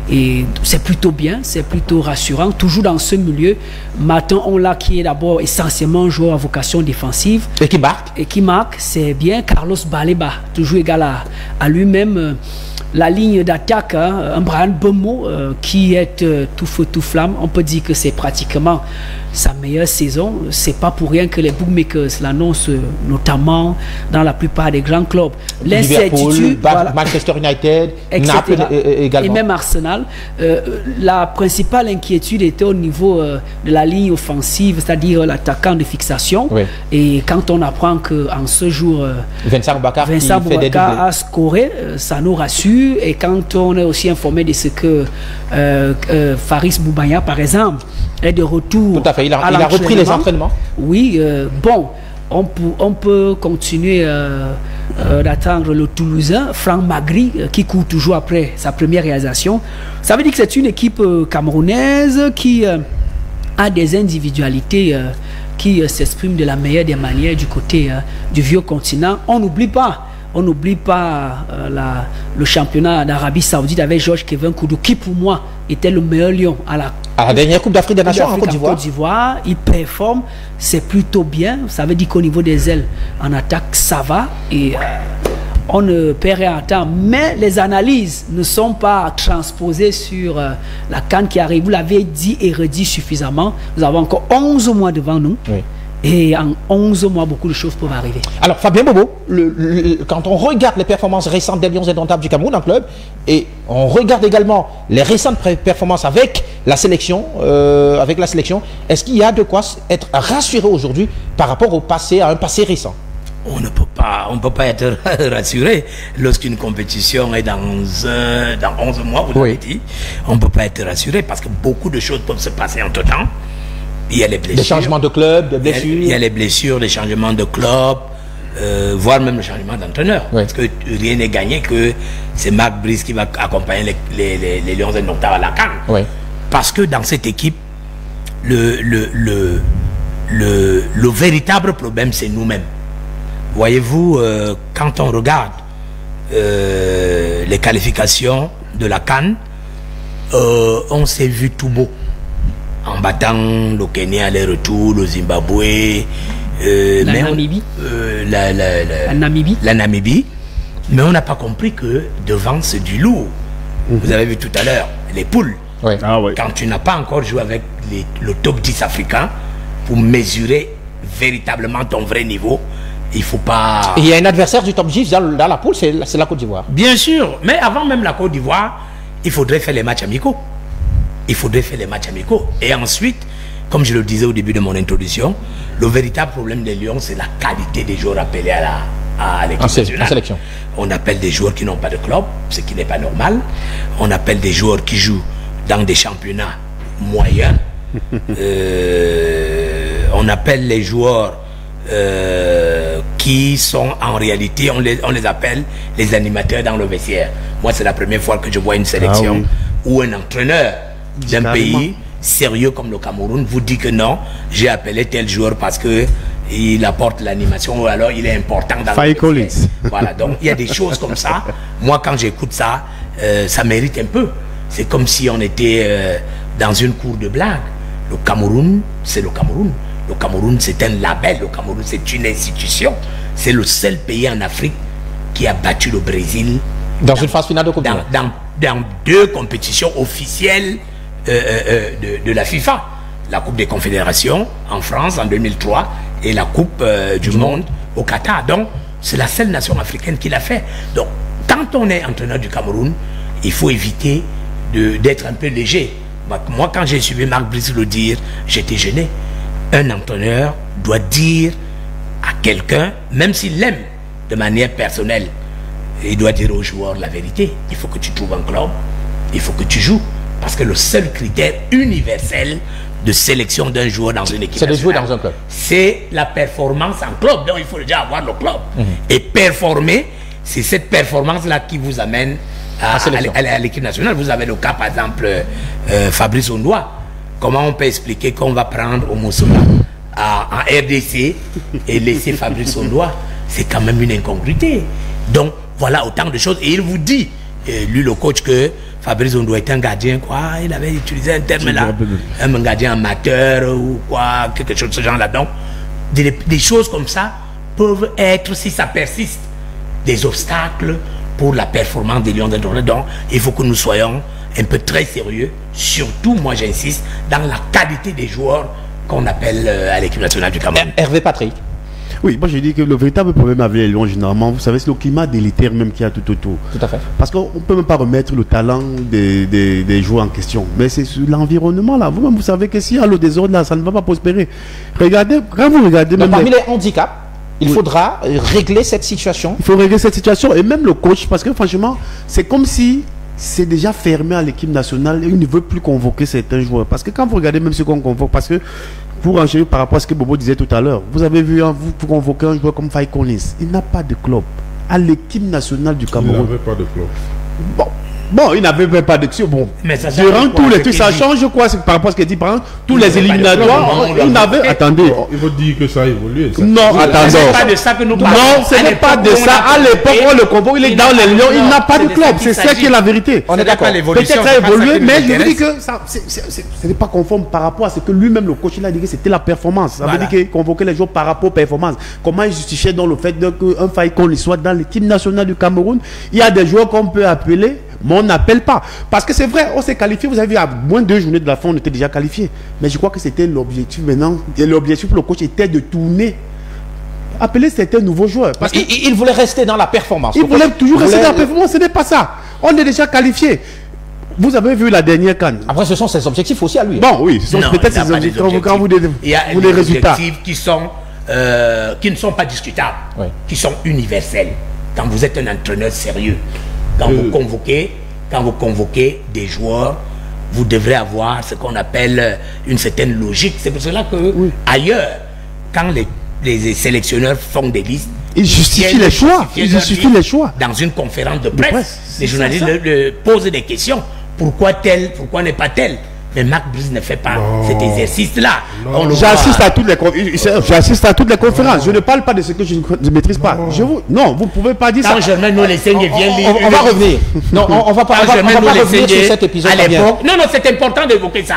et c'est plutôt bien, c'est plutôt rassurant. Toujours dans ce milieu, Martin Onla qui est d'abord essentiellement un joueur à vocation défensive et qui marque, c'est bien. Carlos Baleba, toujours égal à lui-même. La ligne d'attaque, hein, un Brian Bemo qui est tout feu tout flamme. On peut dire que c'est pratiquement sa meilleure saison. C'est pas pour rien que les bookmakers l'annoncent, notamment dans la plupart des grands clubs. L'incertitude, voilà. Manchester United, Naples également. Et même Arsenal. La principale inquiétude était au niveau de la ligne offensive, c'est-à-dire l'attaquant de fixation. Oui. Et quand on apprend qu'en ce jour, Vincent Aboubakar a scoré, ça nous rassure. Et quand on est aussi informé de ce que Faris Boubaya, par exemple, est de retour. Tout à fait, il a repris les entraînements. Oui, bon, on peut continuer d'attendre le Toulousain, Franck Magri, qui court toujours après sa première réalisation. Ça veut dire que c'est une équipe camerounaise qui a des individualités qui s'expriment de la meilleure des manières du côté du vieux continent. On n'oublie pas le championnat d'Arabie Saoudite avec Georges-Kevin Koudou, qui pour moi était le meilleur lion à la dernière Coupe d'Afrique des Nations en Côte d'Ivoire. Il performe, c'est plutôt bien. Ça veut dire qu'au niveau des ailes, en attaque, ça va. Et on ne perd rien en temps. Mais les analyses ne sont pas transposées sur la CAN qui arrive. Vous l'avez dit et redit suffisamment. Nous avons encore 11 mois devant nous. Oui. Et en 11 mois, beaucoup de choses peuvent arriver. Alors, Fabien Bobo, quand on regarde les performances récentes des Lions indomptables du Cameroun en club, et on regarde également les récentes performances avec la sélection, est-ce qu'il y a de quoi être rassuré aujourd'hui par rapport au passé, à un passé récent? On ne peut pas être rassuré lorsqu'une compétition est dans 11 mois, vous l'avez dit. On ne peut pas être rassuré parce que beaucoup de choses peuvent se passer en tout temps. Il y a les blessures. Des changements de club, des blessures. Il y a les blessures, les changements de club, voire même le changement d'entraîneur. Oui. Parce que rien n'est gagné que c'est Marc Brice qui va accompagner les Lions indomptables à la CAN. Oui. Parce que dans cette équipe, le véritable problème, c'est nous-mêmes. Voyez-vous, quand on regarde les qualifications de la CAN, on s'est vu tout beau. En battant le Kenya aller-retour, le Zimbabwe, Namibie. La Namibie. Mais on n'a pas compris que devant c'est du lourd. Vous avez vu tout à l'heure les poules. Oui. Ah, oui. Quand tu n'as pas encore joué avec le top 10 africain pour mesurer véritablement ton vrai niveau, il faut pas... Il y a un adversaire du top 10 dans la poule, c'est la Côte d'Ivoire. Bien sûr, mais avant même la Côte d'Ivoire, il faudrait faire les matchs amicaux. Et ensuite, comme je le disais au début de mon introduction, le véritable problème des Lions, c'est la qualité des joueurs appelés à l'équipe nationale. On appelle des joueurs qui n'ont pas de club, ce qui n'est pas normal. On appelle des joueurs qui jouent dans des championnats moyens. On appelle les joueurs qui sont en réalité, on les appelle les animateurs dans le vestiaire. Moi, c'est la première fois que je vois une sélection où un entraîneur d'un pays sérieux comme le Cameroun vous dit que non, j'ai appelé tel joueur parce que il apporte l'animation ou alors il est important dans le vestiaire. Voilà, donc il y a des choses comme ça. Moi, quand j'écoute ça, ça mérite un peu. C'est comme si on était dans une cour de blague. Le Cameroun, c'est le Cameroun. Le Cameroun, c'est un label. Le Cameroun, c'est une institution. C'est le seul pays en Afrique qui a battu le Brésil dans une phase finale de Coupe du Monde. Dans 2 compétitions officielles de la FIFA. La Coupe des Confédérations en France en 2003 et la Coupe du Monde au Qatar. Donc, c'est la seule nation africaine qui l'a fait. Donc, quand on est entraîneur du Cameroun, il faut éviter d'être un peu léger. Moi, quand j'ai suivi Marc Brice le dire, j'étais gêné. Un entraîneur doit dire à quelqu'un, même s'il l'aime de manière personnelle, il doit dire aux joueurs la vérité. Il faut que tu trouves un club, il faut que tu joues. Parce que le seul critère universel de sélection d'un joueur dans une équipe, c'est de jouer dans un club. C'est la performance en club. Donc il faut déjà avoir le club. Et performer, c'est cette performance-là qui vous amène à l'équipe nationale. Vous avez le cas, par exemple, Fabrice Ondoa. Comment on peut expliquer qu'on va prendre Omosola en RDC et laisser Fabrice Ondoa? C'est quand même une incongruité. Donc voilà autant de choses. Et il vous dit, lui le coach, que Fabrice Ondoa est un gardien, quoi. Il avait utilisé un terme là, un gardien amateur ou quoi, quelque chose de ce genre là. Donc des choses comme ça peuvent être, si ça persiste, des obstacles pour la performance des Lions d'Indoré. Donc il faut que nous soyons un peu très sérieux, surtout, moi j'insiste, dans la qualité des joueurs qu'on appelle à l'équipe nationale du Cameroun. Hervé Patrick. Oui, moi je dis que le véritable problème avec les Lions, généralement, vous savez, c'est le climat délétère même qu'il y a tout autour. Tout à fait. Parce qu'on ne peut même pas remettre le talent des joueurs en question. Mais c'est sur l'environnement là. Vous-même, vous savez que s'il y a le désordre là, ça ne va pas prospérer. Regardez, quand vous regardez... Donc, parmi les handicaps, il faudra régler cette situation. Il faut régler cette situation. Et même le coach, parce que franchement, c'est comme si c'est déjà fermé à l'équipe nationale et il ne veut plus convoquer certains joueurs. Parce que quand vous regardez même ce qu'on convoque, parce que pour enchaîner par rapport à ce que Bobo disait tout à l'heure, vous avez vu, vous convoquer un joueur comme Faye Collins, il n'a pas de club. À l'équipe nationale du Cameroun. Il n'avait pas de club. Bon, il n'avait même pas d'action. Bon, mais ça durant tous les trucs, ça change quoi par rapport à ce qu'il dit, par exemple, tous les éliminatoires, il n'avait... Attendez. Il faut dire que ça a évolué. Ça. Non, attendez. Ce n'est pas de ça que nous parlons. Non, ce n'est pas de ça. À l'époque, on le convoque, il est dans les Lions, il n'a pas de club. C'est ça qui est la vérité. On est d'accord. Peut-être ça a évolué, mais je vous dis que ce n'est pas conforme par rapport à ce que lui-même, le coach, il a dit que c'était la performance. Ça veut dire qu'il convoquait les joueurs par rapport aux performances. Comment il justifiait dans le fait qu'un Faye Collins soit dans l'équipe nationale du Cameroun? Il y a des joueurs qu'on peut appeler, mais on n'appelle pas. Parce que c'est vrai, on s'est qualifié, vous avez vu, à moins de 2 journées de la fin, on était déjà qualifié. Mais je crois que c'était l'objectif maintenant. Et l'objectif pour le coach était de tourner, appeler certains nouveaux joueurs. Parce il voulait rester dans la performance. Il voulait toujours rester dans la performance, ce n'est pas ça. On est déjà qualifié. Vous avez vu la dernière CAN. Après, ce sont ses objectifs aussi à lui. Bon, oui, ce sont peut-être ses objectifs. Quand vous il y a des objectifs qui ne sont pas discutables, qui sont universels. Quand vous êtes un entraîneur sérieux, quand vous convoquez des joueurs, vous devrez avoir ce qu'on appelle une certaine logique. C'est pour cela que ailleurs, quand les sélectionneurs font des listes, ils justifient les choix. Ils justifient les choix. Dans une conférence de presse, les journalistes posent des questions. Pourquoi tel? Pourquoi n'est pas tel? Mais Marc Brice ne fait pas cet exercice-là. J'assiste à toutes les conférences. Je ne parle pas de ce que je ne maîtrise pas. Non, vous ne pouvez pas dire ça. Quand Germain Noleseng vient lire... On va revenir. Non, on va pas revenir sur cet épisode. À l'époque... Non, c'est important d'évoquer ça.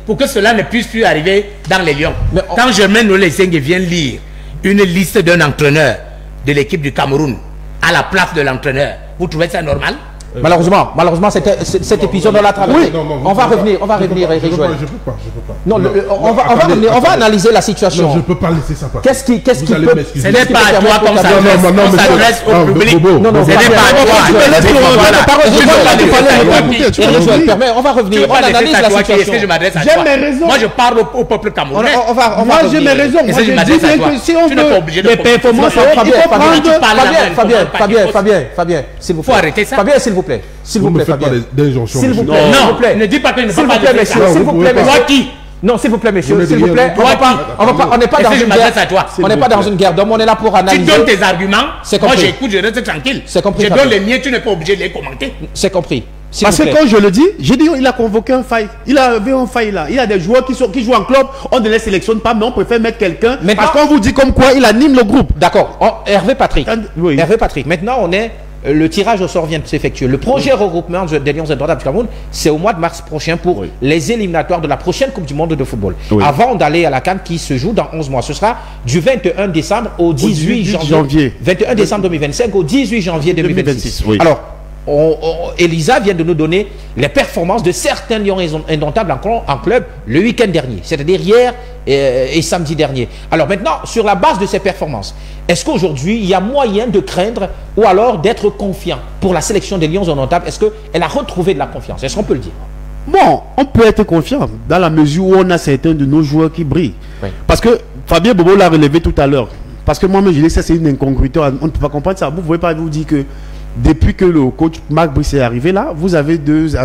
Pour que cela ne puisse plus arriver dans les Lions. Quand Germain Noleseng vient lire une liste d'un entraîneur de l'équipe du Cameroun à la place de l'entraîneur, vous trouvez ça normal? Malheureusement, cet épisode on l'a traversé. On va revenir, Eric Joël. Je peux pas. Non, on va analyser la situation. Non, je peux pas laisser ça passer. Qu'est-ce qui peut... Ce n'est pas à toi qu'on s'adresse au public. Non, ce n'est pas à toi. On va revenir, on analyse la situation. J'ai mes raisons. Moi, je parle au peuple camerounais. Moi, j'ai mes raisons. Moi, je dis bien que si on veut des performances, Fabien, s'il vous plaît. Faut arrêter ça. Fabien, s'il vous plaît, Fabien. S'il vous plaît, ne dis pas que ne pas s'il vous plaît, s'il vous plaît, toi qui Non, s'il vous plaît, monsieur, Vous s'il vous plaît, n'êtes rien. on n'est pas Est-ce dans que je une m'adresse guerre. à toi? On n'est pas dans une guerre d'hommes, on est là pour Tu analyser. donnes tes arguments, C'est moi compris. j'écoute, je reste tranquille. C'est compris, Je Fabien. donne les miens, tu n'es pas obligé de les commenter. C'est compris. S'il Parce vous que plaît. quand je le dis, j'ai dit il a convoqué un faille. Il a avait un faille là. Il y a des joueurs qui jouent en club, on ne les sélectionne pas, mais on préfère mettre quelqu'un. Maintenant- Parce qu'on vous dit comme quoi il anime le groupe. D'accord. Hervé Patrick. Oui. Hervé Patrick. Maintenant, on est. Le tirage au sort vient de s'effectuer. Le projet regroupement des Lions indomptables du Cameroun, c'est au mois de mars prochain pour les éliminatoires de la prochaine Coupe du Monde de football. Oui. Avant d'aller à la CAN qui se joue dans 11 mois. Ce sera du 21 décembre au 18 janvier. 21 décembre 2025 au 18 janvier 2026. Oui. Alors, Elisa vient de nous donner les performances de certains Lions indomptables en club le week-end dernier, c'est-à-dire hier et samedi dernier. Alors maintenant, sur la base de ces performances, est-ce qu'aujourd'hui, il y a moyen de craindre ou alors d'être confiant pour la sélection des Lions indomptables? Est-ce qu'elle a retrouvé de la confiance? Est-ce qu'on peut le dire? Bon, on peut être confiant dans la mesure où on a certains de nos joueurs qui brillent. Oui. Parce que Fabien Bobo l'a relevé tout à l'heure. Parce que moi-même, je dis que ça, c'est une incongruité. On ne peut pas comprendre ça. Vous ne pouvez pas vous dire que depuis que le coach Marc Brice est arrivé là, vous avez deux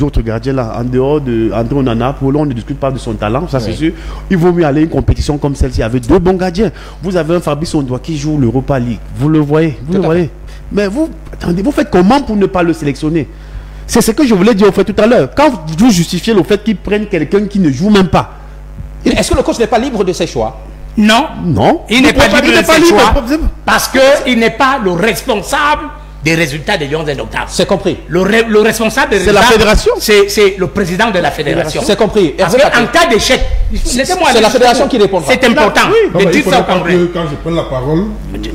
autres gardiens là, en dehors de André Onana. Pour l'on ne discute pas de son talent, ça c'est sûr. Il vaut mieux aller à une compétition comme celle-ci avec deux bons gardiens. Vous avez un Fabrice Ondoa qui joue l'Europa League. Vous le voyez, vous le voyez. Mais vous, attendez, vous faites comment pour ne pas le sélectionner? C'est ce que je voulais dire au fait tout à l'heure. Quand vous justifiez le fait qu'ils prennent quelqu'un qui ne joue même pas. Est-ce que le coach n'est pas libre de ses choix? Non. Non. Il n'est pas libre de ses choix libre. parce qu'il n'est pas le responsable des résultats des Lions indomptables. C'est compris. Le responsable des C'est la résultats, fédération. C'est le président de la fédération. C'est compris. Parce Hervé qu'en Patrick. cas d'échec, laissez-moi C'est aller la jusqu'au fédération bout. qui répondra. C'est important Non, de mais il dire faut ça au pas Congrès. que quand je prends la parole,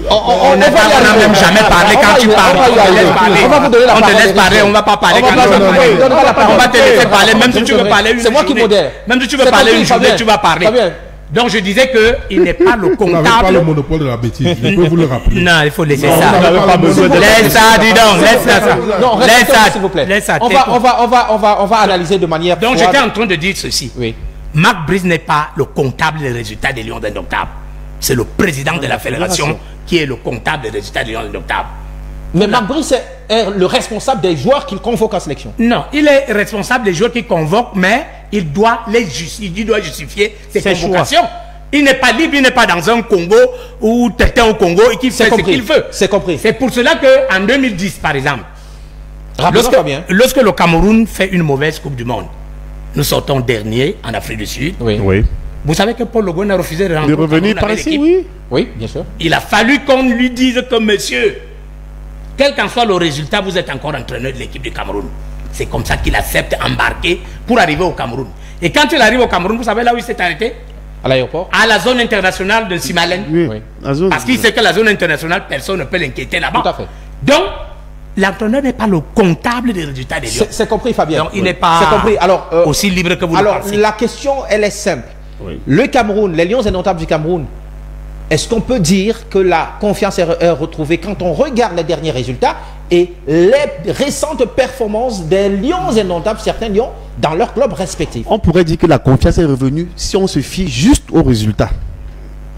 On n'a même jamais parlé quand tu parles. On te laisse parler. On va vous donner la On te parole, laisse parler, Eric. on va pas parler On va quand pas tu vas donner- parler. oui, donne-moi la parole. On va te laisser Oui, parler, oui, même si tu veux oui. parler une C'est moi qui journée. modère. Même si tu veux C'est parler compris, une journée, Fabien. tu vas parler. Fabien. Donc je disais qu'il n'est pas le vous n'avez pas le comptable. monopole de la bêtise. Je peux vous le rappeler. Non, il faut laisser Non, ça. vous n'avez pas besoin de- Laisse ça, dis donc, laisse ça. Non, Laisse restez ça, s'il vous plaît. laisse ça. On va analyser de manière Donc froide. j'étais en train de dire ceci. Oui. Marc Brice n'est pas le comptable des résultats des Lions indomptables. C'est le président de la fédération qui est le comptable des résultats des Lions indomptables. Mais Marc Brice est le responsable des joueurs qu'il convoque en sélection. Non, il est responsable des joueurs qu'il convoque, mais il doit justifier ses convocations. Il n'est pas libre, il n'est pas dans un Congo ou quelqu'un au Congo et qui fait ce qu'il veut. C'est compris. C'est pour cela qu'en 2010, par exemple, Rappelons Fabien. lorsque le Cameroun fait une mauvaise Coupe du Monde, nous sortons dernier en Afrique du Sud. Oui. Oui. Vous savez que Paul Logon a refusé de rentrer De au revenir Cameroun par avec ici, l'équipe. oui. Oui, bien sûr. Il a fallu qu'on lui dise que monsieur, quel qu'en soit le résultat, vous êtes encore entraîneur de l'équipe du Cameroun. C'est comme ça qu'il accepte d'embarquer pour arriver au Cameroun. Et quand il arrive au Cameroun, vous savez là où il s'est arrêté? À l'aéroport. À la zone internationale de Simalène. Oui. Oui. La zone- Parce qu'il sait que la zone internationale, personne ne peut l'inquiéter là-bas. Tout à fait. Donc, l'entraîneur n'est pas le comptable des résultats des Lions. C'est compris, Fabien. Donc, il n'est pas C'est compris. Alors, aussi libre que vous le alors pensez. la question, elle est simple. Oui. Le Cameroun, les Lions indomptables du Cameroun, est-ce qu'on peut dire que la confiance est retrouvée quand on regarde les derniers résultats et les récentes performances des Lions indomptables, certains Lions, dans leurs clubs respectifs? On pourrait dire que la confiance est revenue si on se fie juste aux résultats.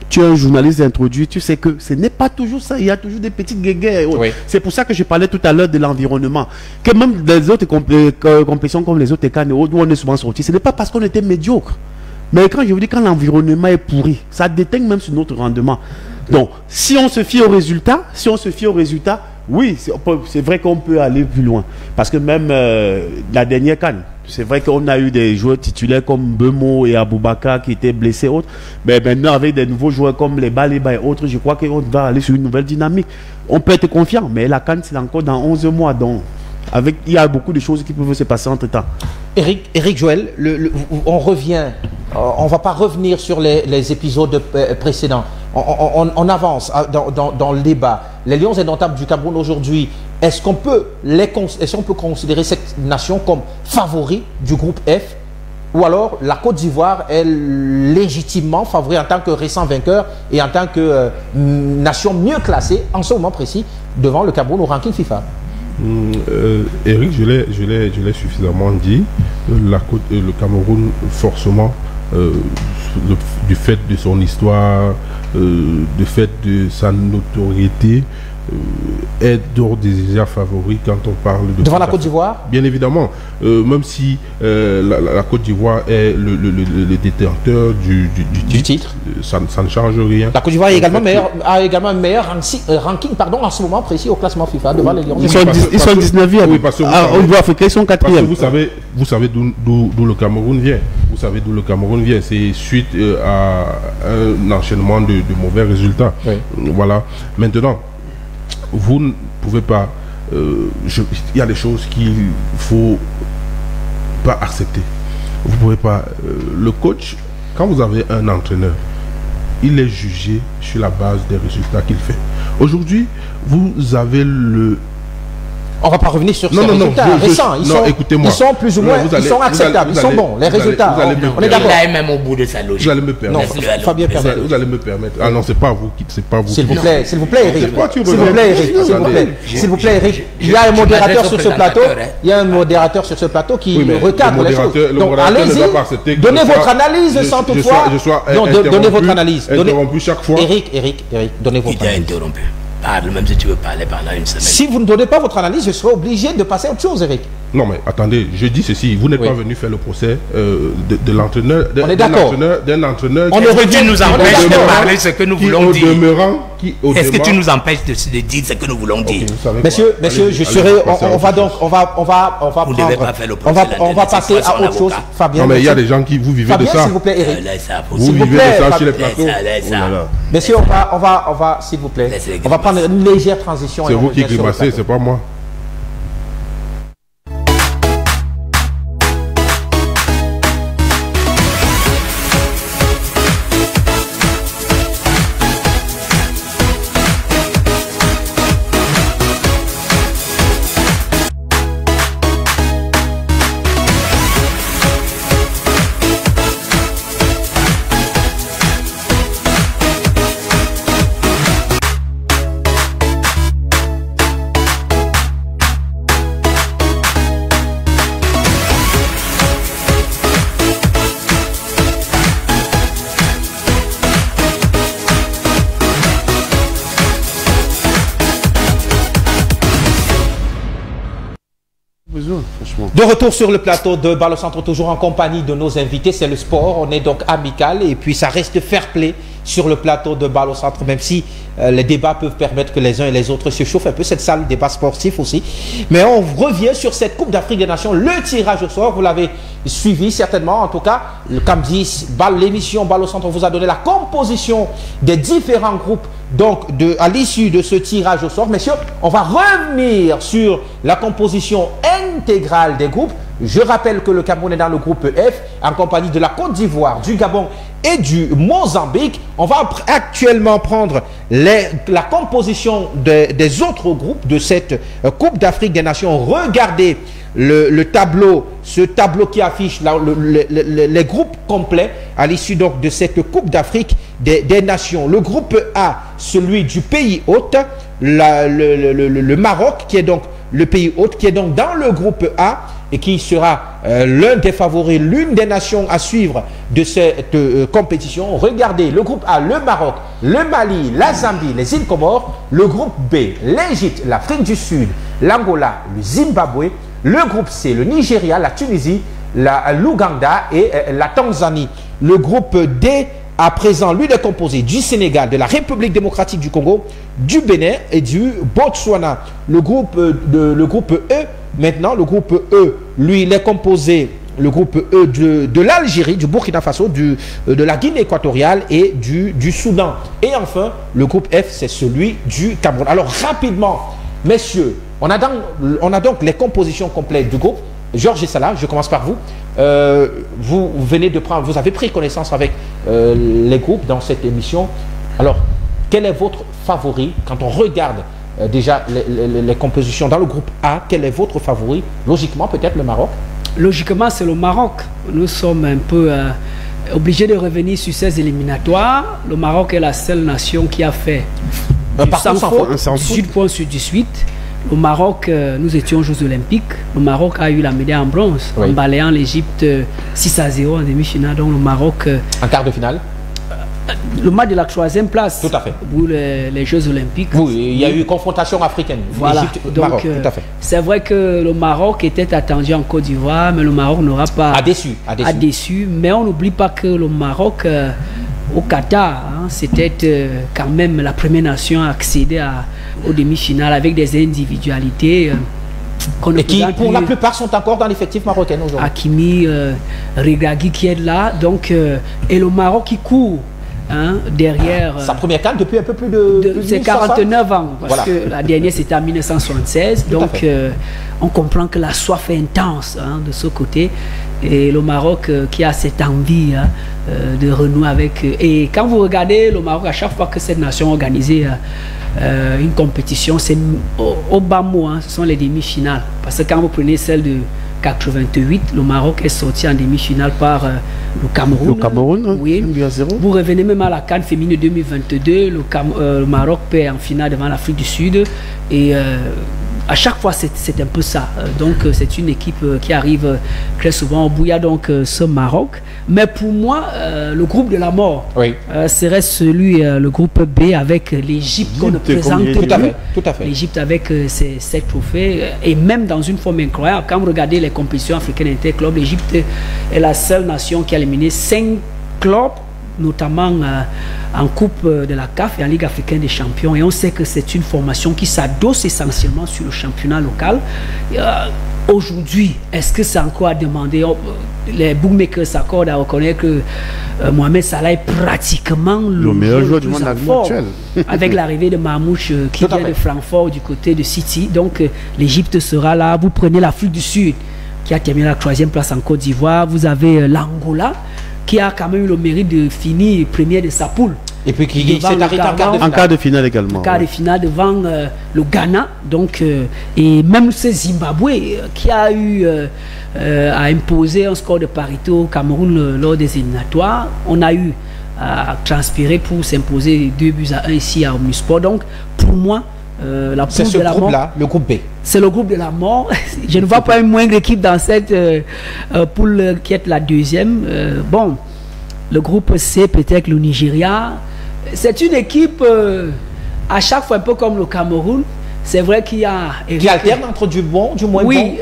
Tu es un journaliste introduit, tu sais que ce n'est pas toujours ça. Il y a toujours des petites guéguerres. Oui. C'est pour ça que je parlais tout à l'heure de l'environnement. Que même les autres compétitions comme les autres CAN et autres, où on est souvent sorti, ce n'est pas parce qu'on était médiocre. Mais quand je vous dis quand l'environnement est pourri, ça déteigne même sur notre rendement. Donc, si on se fie aux résultats, oui, c'est vrai qu'on peut aller plus loin. Parce que même la dernière CAN, c'est vrai qu'on a eu des joueurs titulaires comme Bemo et Aboubaka qui étaient blessés et autres. Mais maintenant, avec des nouveaux joueurs comme les Baliba et autres, je crois qu'on va aller sur une nouvelle dynamique. On peut être confiant, mais la CAN, c'est encore dans 11 mois. Donc, il y a beaucoup de choses qui peuvent se passer entre temps. Eric Joël, on revient, on ne va pas revenir sur les épisodes précédents. On avance dans le débat. Les Lions indomptables du Cameroun aujourd'hui, est-ce qu'on peut considérer cette nation comme favori du groupe F, ou alors la Côte d'Ivoire est légitimement favori en tant que récent vainqueur et en tant que nation mieux classée en ce moment précis devant le Cameroun au ranking FIFA? Eric, je l'ai suffisamment dit. Le Cameroun, forcément, du fait de son histoire, du fait de sa notoriété, est d'ores et déjà favori quand on parle de... Devant la Côte d'Ivoire? Bien évidemment, même si la Côte d'Ivoire est le détenteur du titre, ça ne change rien. La Côte d'Ivoire a également un meilleur ranking en ce moment précis au classement FIFA devant les Lions. Ils sont 19e. Oui, parce que au niveau africain, ils sont 4e. Vous savez d'où le Cameroun vient. Vous savez d'où le Cameroun vient. C'est suite à un enchaînement de mauvais résultats. Oui. Voilà. Maintenant, vous ne pouvez pas... il y a des choses qu'il ne faut pas accepter. Vous ne pouvez pas... le coach, quand vous avez un entraîneur, il est jugé sur la base des résultats qu'il fait. Aujourd'hui, vous avez le... On ne va pas revenir sur ces résultats récents. Ils sont plus ou moins acceptables. Ils sont bons. Les résultats, on est d'accord. Il est même au bout de sa logique. Vous allez me permettre. Non, Fabien permet. Vous allez me permettre. Ah non, c'est pas vous qui... S'il vous plaît, Eric. S'il vous plaît, Eric. Il y a un modérateur sur ce plateau. Il y a un modérateur sur ce plateau qui recadre les choses. Donc allez-y, donnez votre analyse sans toutefois... Donnez votre analyse. Interrompu chaque fois. Eric, donnez votre analyse. Il t'a interrompu. Parle, même si tu veux parler pendant une semaine. Si vous ne donnez pas votre analyse, je serai obligé de passer à autre chose, Eric. Non, mais attendez, je dis ceci. Vous n'êtes pas venu faire le procès de l'entraîneur. On est d'accord. D'un entraîneur. Est-ce que tu nous empêches de parler ce que nous voulons dire? Est-ce que tu nous empêches de dire ce que nous voulons dire? Messieurs, je serai. On va passer à autre chose. Fabien. Non, mais il y a des gens qui vous vivez de ça. S'il vous plaît, Eric. Vous vivez de ça sur les plateaux. Messieurs, on va, s'il vous plaît. On va prendre une légère transition. C'est vous qui grimacez, c'est pas moi. De retour sur le plateau de Ballon Centre, toujours en compagnie de nos invités. C'est le sport, on est donc amical et puis ça reste fair play sur le plateau de Ballon Centre, même si les débats peuvent permettre que les uns et les autres se chauffent un peu. Cette salle débat sportif aussi. Mais on revient sur cette Coupe d'Afrique des Nations, le tirage au sort. Vous l'avez suivi certainement. En tout cas, le CAM10, l'émission Ballon Centre vous a donné la composition des différents groupes. Donc, à l'issue de ce tirage au sort, messieurs, on va revenir sur la composition intégrale des groupes. Je rappelle que le Cameroun est dans le groupe F, en compagnie de la Côte d'Ivoire, du Gabon et du Mozambique. On va actuellement prendre la composition des autres groupes de cette Coupe d'Afrique des Nations. Regardez le tableau, ce tableau qui affiche les groupes complets à l'issue donc de cette Coupe d'Afrique des Nations. Le groupe A, celui du pays hôte, le Maroc, qui est donc le pays hôte, qui est donc dans le groupe A et qui sera l'un des favoris, l'une des nations à suivre de cette compétition. Regardez, le groupe A, le Maroc, le Mali, la Zambie, les îles Comores. Le groupe B, l'Égypte, l'Afrique du Sud, l'Angola, le Zimbabwe. Le groupe C, le Nigeria, la Tunisie, l'Ouganda et la Tanzanie. Le groupe D, à présent, lui est composé du Sénégal, de la République démocratique du Congo, du Bénin et du Botswana. Le groupe E, maintenant, le groupe E, lui, il est composé, le groupe E de l'Algérie, du Burkina Faso, de la Guinée équatoriale et du Soudan. Et enfin, le groupe F, c'est celui du Cameroun. Alors, rapidement, messieurs, on a donc les compositions complètes du groupe. Georges et Salah, je commence par vous. Vous avez pris connaissance avec les groupes dans cette émission. Alors, quel est votre favori quand on regarde déjà les compositions dans le groupe A? Quel est votre favori? Logiquement, peut-être le Maroc? Logiquement, c'est le Maroc. Nous sommes un peu obligés de revenir sur ces éliminatoires. Le Maroc est la seule nation qui a fait sans faute, 18 points sur 18. Au Maroc, nous étions aux Jeux Olympiques. Le Maroc a eu la médaille en bronze, en balayant l'Égypte 6-0 en demi-finale. Donc le Maroc... en quart de finale? Le match de la 3e place. Tout à fait. Pour les Jeux Olympiques. Oui, il y a eu confrontation africaine. Voilà. Donc, tout à fait. C'est vrai que le Maroc était attendu en Côte d'Ivoire, mais le Maroc n'aura pas. A déçu. Mais on n'oublie pas que le Maroc, au Qatar, c'était quand même la première nation à accéder aux demi-finales avec des individualités. Et qui, pour la plupart, sont encore dans l'effectif marocain aujourd'hui. Hakimi, Regragui qui est là. Donc, et le Maroc qui court derrière. Sa première CAN depuis un peu plus de. C'est 49 ans. Parce que la dernière, c'était en 1976. Donc, on comprend que la soif est intense de ce côté. Et le Maroc qui a cette envie de renouer avec. Et quand vous regardez le Maroc, à chaque fois que cette nation a organisé une compétition, c'est au bas mot, ce sont les demi-finales. Parce que quand vous prenez celle de 88, le Maroc est sorti en demi-finale par le Cameroun. Le Cameroun, oui. Vous revenez même à la CAN féminine 2022, le Maroc perd en finale devant l'Afrique du Sud. Et à chaque fois, c'est un peu ça. Donc, c'est une équipe qui arrive très souvent au bout. Il y a donc ce Maroc. Mais pour moi, le groupe de la mort serait le groupe B avec l'Égypte qu'on ne présente plus. Tout à fait. L'Égypte avec ses 7 trophées. Et même dans une forme incroyable, quand vous regardez les compétitions africaines interclubs, l'Égypte est la seule nation qui a éliminé 5 clubs, notamment en Coupe de la CAF et en Ligue africaine des champions. Et on sait que c'est une formation qui s'adosse essentiellement sur le championnat local. Aujourd'hui, est-ce que c'est encore à demander? Les bookmakers s'accordent à reconnaître que Mohamed Salah est pratiquement le meilleur joueur du monde actuel. Avec l'arrivée de Marmouche qui vient de Francfort du côté de City. Donc l'Égypte sera là. Vous prenez l'Afrique du Sud qui a terminé la 3e place en Côte d'Ivoire. Vous avez l'Angola qui a quand même eu le mérite de finir premier de sa poule. Et puis qui s'est arrêté en quart de finale également. En quart de finale devant le Ghana. Donc, et même ce Zimbabwe qui a eu à imposer un score de parité au Cameroun lors des éliminatoires. On a eu à transpirer pour s'imposer 2-1 ici à Omnisport. Donc, pour moi, la poule de la mort, le groupe B. C'est le groupe de la mort. Je ne vois pas une moindre équipe dans cette poule qui est la 2e. Bon, le groupe C, peut-être le Nigeria. C'est une équipe à chaque fois un peu comme le Cameroun. C'est vrai qu'il y a Eric, qui alterne entre du bon, du moins bon. Oui,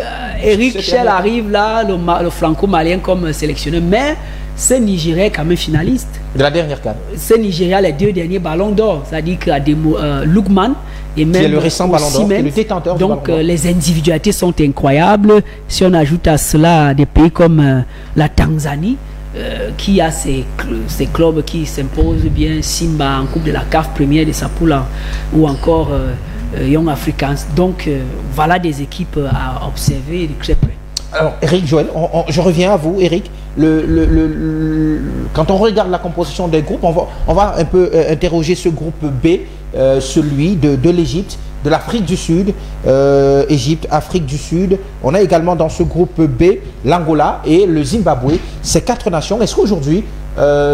Eric Chel arrive là, le franco-malien comme sélectionneur, mais c'est Nigeria quand même finaliste. De la dernière CAN. C'est Nigeria les 2 derniers ballons d'or. C'est-à-dire qu'il y a Lukman et même qui est le récent ballon d'or, le détenteur. Donc les individualités sont incroyables. Si on ajoute à cela des pays comme la Tanzanie, qui a ces clubs qui s'imposent bien, Simba en Coupe de la CAF première de sa poule, ou encore Young Africans. Donc voilà des équipes à observer de très près. Alors Eric, Joël, je reviens à vous Eric. Quand on regarde la composition des groupes, on va un peu interroger ce groupe B, celui de l'Égypte, de l'Afrique du Sud, Égypte, Afrique du Sud. On a également dans ce groupe B l'Angola et le Zimbabwe. Ces 4 nations. Est-ce qu'aujourd'hui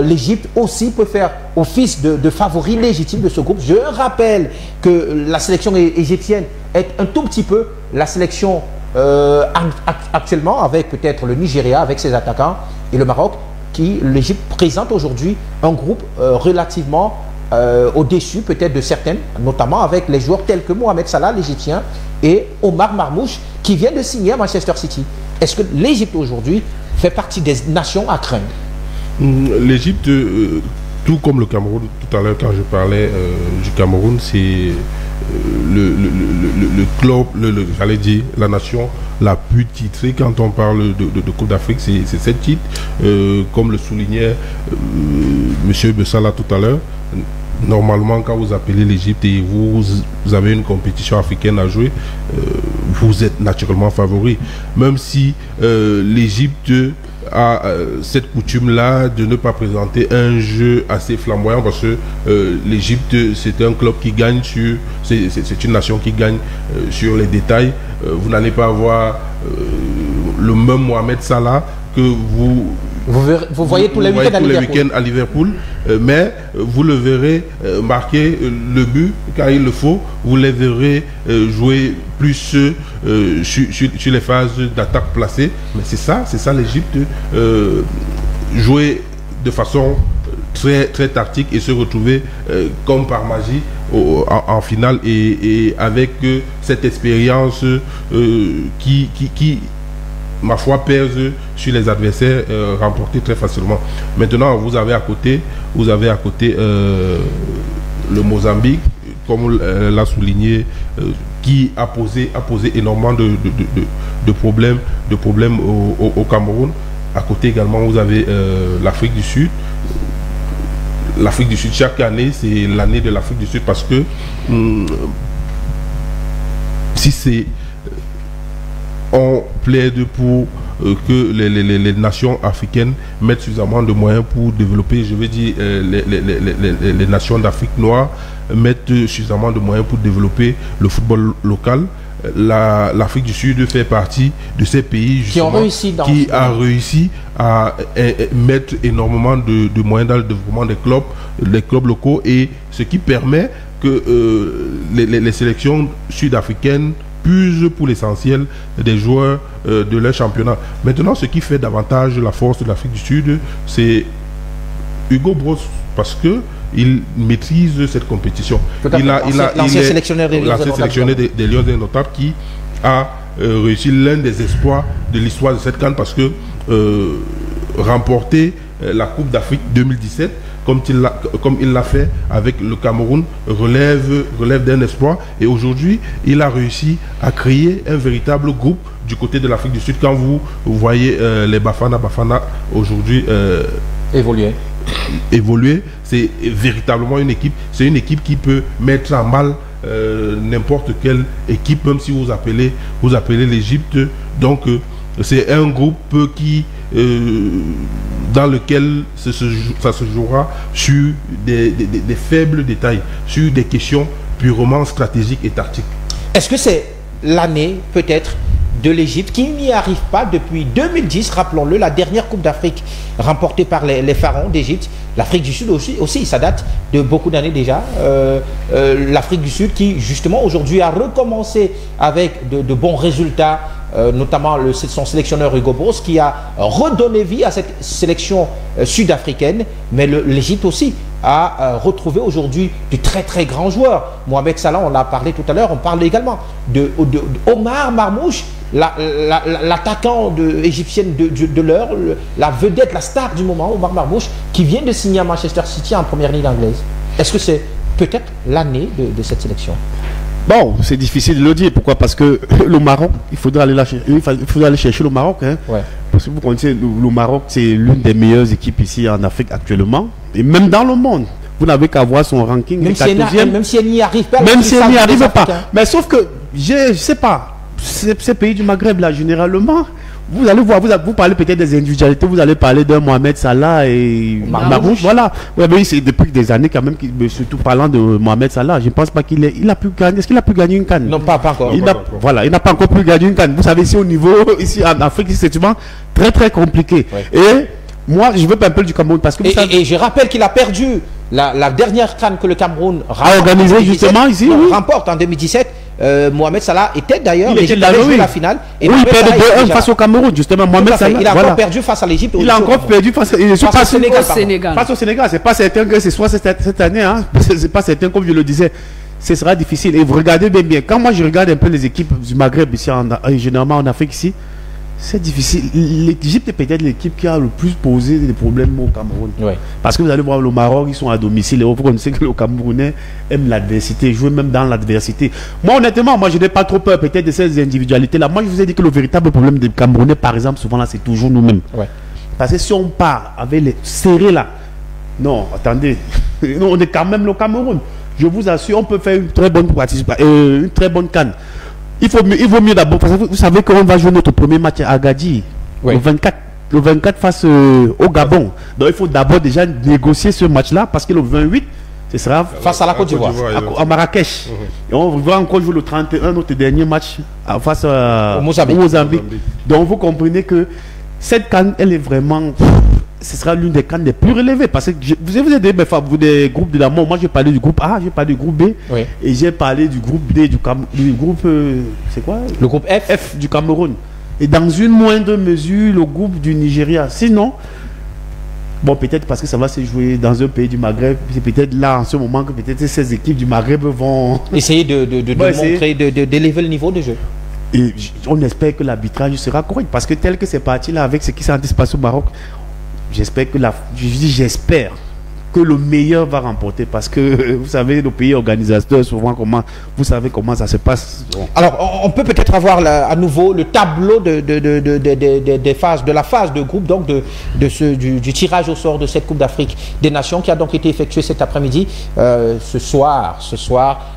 l'Égypte aussi peut faire office de favori légitime de ce groupe? Je rappelle que la sélection égyptienne est un tout petit peu la sélection actuellement, avec peut-être le Nigeria avec ses attaquants et le Maroc, l'Égypte présente aujourd'hui un groupe relativement au-dessus peut-être de certaines, notamment avec les joueurs tels que Mohamed Salah, l'Égyptien, et Omar Marmouche qui vient de signer à Manchester City. Est-ce que l'Égypte aujourd'hui fait partie des nations à craindre? L'Égypte, tout comme le Cameroun, tout à l'heure quand je parlais du Cameroun, c'est le club, j'allais dire la nation la plus titrée. Quand on parle de Coupe d'Afrique, c'est 7 titres, comme le soulignait M. Bessala tout à l'heure. Normalement, quand vous appelez l'Égypte et vous avez une compétition africaine à jouer, vous êtes naturellement favori. Même si l'Égypte a cette coutume-là de ne pas présenter un jeu assez flamboyant, parce que l'Égypte, c'est un club qui gagne sur... C'est une nation qui gagne sur les détails. Vous n'allez pas avoir le même Mohamed Salah que vous voyez tous les week-ends à Liverpool, mais vous le verrez marquer le but car il le faut. Vous les verrez jouer plus sur les phases d'attaque placée. Mais c'est ça l'Égypte, jouer de façon très, très tactique et se retrouver comme par magie en finale et avec cette expérience qui, ma foi, pèse sur les adversaires remportés très facilement. Maintenant, vous avez à côté le Mozambique, comme l'a souligné, qui a posé énormément de problèmes au Cameroun. À côté également, vous avez l'Afrique du Sud. L'Afrique du Sud, chaque année, c'est l'année de l'Afrique du Sud parce que on plaide pour que les nations africaines mettent suffisamment de moyens pour développer, je veux dire, les nations d'Afrique noire mettent suffisamment de moyens pour développer le football local. L'Afrique du Sud fait partie de ces pays qui a réussi à mettre énormément de moyens dans le développement des clubs locaux, et ce qui permet que les sélections sud-africaines puisent pour l'essentiel des joueurs de leur championnat. Maintenant, ce qui fait davantage la force de l'Afrique du Sud, c'est Hugo Broos, parce que il maîtrise cette compétition. L'ancien sélectionneur des Lions Indomptables qui a réussi l'un des exploits de l'histoire de cette CAN, parce que remporter la Coupe d'Afrique 2017 comme il l'a fait avec le Cameroun relève d'un exploit, et aujourd'hui il a réussi à créer un véritable groupe du côté de l'Afrique du Sud. Quand vous voyez les Bafana aujourd'hui évoluer, c'est véritablement une équipe. C'est une équipe qui peut mettre à mal n'importe quelle équipe, même si vous appelez l'Égypte. Donc c'est un groupe qui dans lequel ça se jouera sur des faibles détails, sur des questions purement stratégiques et tactiques. Est-ce que c'est l'année peut-être de l'Égypte qui n'y arrive pas depuis 2010, rappelons-le, la dernière Coupe d'Afrique remportée par les pharaons d'Égypte? L'Afrique du Sud aussi, ça date de beaucoup d'années déjà. L'Afrique du Sud qui justement aujourd'hui a recommencé avec de bons résultats, notamment son sélectionneur Hugo Broos qui a redonné vie à cette sélection sud-africaine, mais l'Égypte aussi a retrouvé aujourd'hui de très très grands joueurs. Mohamed Salah, on l'a parlé tout à l'heure, on parle également de Omar Marmouche, l'attaquant égyptienne de l'heure, la vedette, la star du moment, Omar Marmouche, qui vient de signer à Manchester City en première ligue anglaise. Est-ce que c'est peut-être l'année de cette sélection? Bon, c'est difficile de le dire. Pourquoi? Parce que le Maroc, il faudra aller chercher le Maroc. Hein. Ouais. Parce que vous connaissez, le Maroc, c'est l'une des meilleures équipes ici en Afrique actuellement. Et même dans le monde. Vous n'avez qu'à voir son ranking. Même si elle n'y arrive pas. Même si elle n'y arrive pas. Mais sauf que, je ne sais pas, ces pays du Maghreb, là, généralement, vous allez voir, vous parlez peut-être des individualités, vous allez parler d'un Mohamed Salah et Marmouche, voilà. Ouais, mais c'est depuis des années quand même, surtout parlant de Mohamed Salah, je ne pense pas qu'il a pu gagner. Est-ce qu'il a pu gagner une CAN? Non, pas encore. Voilà, il n'a pas encore pu gagner une CAN. Vous savez, ici au niveau, ici en Afrique, c'est souvent très très compliqué. Ouais. Et moi, je veux pas un peu du Cameroun parce que et je rappelle qu'il a perdu la dernière CAN que le Cameroun a organisé justement ici. Remporte en 2017. Mohamed Salah était d'ailleurs joué la finale. Et oui, il perdait 2-1 face au Cameroun, justement. Mohamed Salah, il a encore perdu face à l'Égypte. Il a encore perdu face au Sénégal. Face au Sénégal, c'est pas certain que ce soit cette année. Hein. C'est pas certain, comme je le disais. Ce sera difficile. Et vous regardez bien. Quand moi je regarde un peu les équipes du Maghreb ici, généralement en Afrique ici, c'est difficile. L'Égypte est peut-être l'équipe qui a le plus posé des problèmes au Cameroun. Ouais. Parce que vous allez voir le Maroc, ils sont à domicile. Et vous connaissez que le Camerounais aime l'adversité, joue même dans l'adversité. Moi, honnêtement, je n'ai pas trop peur peut-être de ces individualités-là. Moi, je vous ai dit que le véritable problème des Camerounais, par exemple, souvent là, c'est toujours nous-mêmes. Ouais. Parce que si on part avec les serrés là, non, attendez, on est quand même le Cameroun. Je vous assure, on peut faire une très bonne participation, une très bonne CAN. Il vaut mieux d'abord, parce que vous savez qu'on va jouer notre premier match à Agadir, oui. le 24 face au Gabon. Donc il faut d'abord déjà négocier ce match-là, parce que le 28, ce sera face à la Côte d'Ivoire, à Marrakech. Et on va encore jouer le 31, notre dernier match, face au Mozambique. Donc vous comprenez que cette CAN, elle est vraiment... Ce sera l'une des CAN les plus relevées, parce que vous avez des groupes de la mort. Moi j'ai parlé du groupe A, j'ai parlé du groupe B, oui. Et j'ai parlé du groupe D, du groupe c'est quoi? Le groupe F du Cameroun. Et dans une moindre mesure le groupe du Nigeria. Sinon Bon, peut-être parce que ça va se jouer dans un pays du Maghreb, c'est peut-être là en ce moment que peut-être ces équipes du Maghreb vont essayer de montrer, d'élever le niveau de jeu. Et on espère que l'arbitrage sera correct parce que tel que c'est parti là avec ce qui s'est passé au Maroc, j'espère que le meilleur va remporter parce que vous savez, nos pays organisateurs, souvent, vous savez comment ça se passe. Bon. Alors, on peut peut-être avoir à nouveau le tableau des phases, de la phase de groupe, donc du tirage au sort de cette Coupe d'Afrique des Nations qui a donc été effectuée cet après-midi, ce soir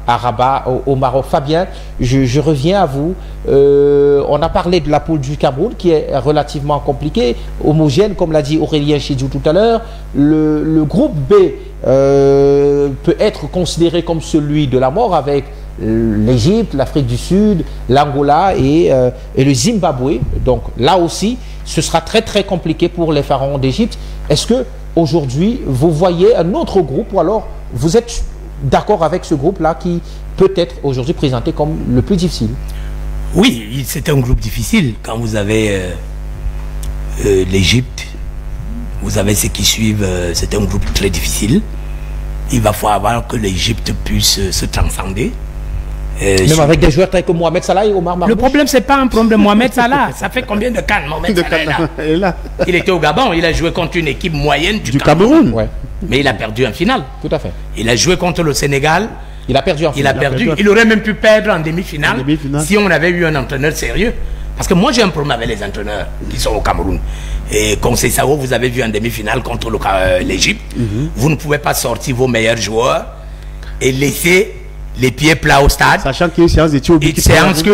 à Rabat, au Maroc. Fabien, je reviens à vous. On a parlé de la poule du Cameroun qui est relativement compliquée, homogène, comme l'a dit Aurélien Chidjou tout à l'heure. Le groupe B peut être considéré comme celui de la mort avec l'Égypte, l'Afrique du Sud, l'Angola et le Zimbabwe. Donc là aussi, ce sera très très compliqué pour les pharaons d'Égypte. Est-ce que aujourd'hui vous voyez un autre groupe ou alors vous êtes d'accord avec ce groupe-là qui peut être aujourd'hui présenté comme le plus difficile? Oui, c'est un groupe difficile. Quand vous avez l'Égypte, vous avez ceux qui suivent, c'est un groupe très difficile. Il va falloir que l'Égypte puisse se transcender. Même avec des joueurs tels que Mohamed Salah et Omar Marmouche. Le problème, c'est pas un problème de Mohamed Salah. Ça fait combien de cannes Mohamed Salah est là? Il était au Gabon, il a joué contre une équipe moyenne du Cameroun. Ouais. Mais il a perdu en finale. Tout à fait. Il a joué contre le Sénégal. Il a perdu en finale. Il aurait même pu perdre en demi-finale si on avait eu un entraîneur sérieux. Parce que moi, j'ai un problème avec les entraîneurs qui sont au Cameroun. Et Conseil Sao, vous avez vu en demi-finale contre l'Égypte. Vous ne pouvez pas sortir vos meilleurs joueurs et laisser les pieds plats au stade. Sachant qu'une séance de tir au but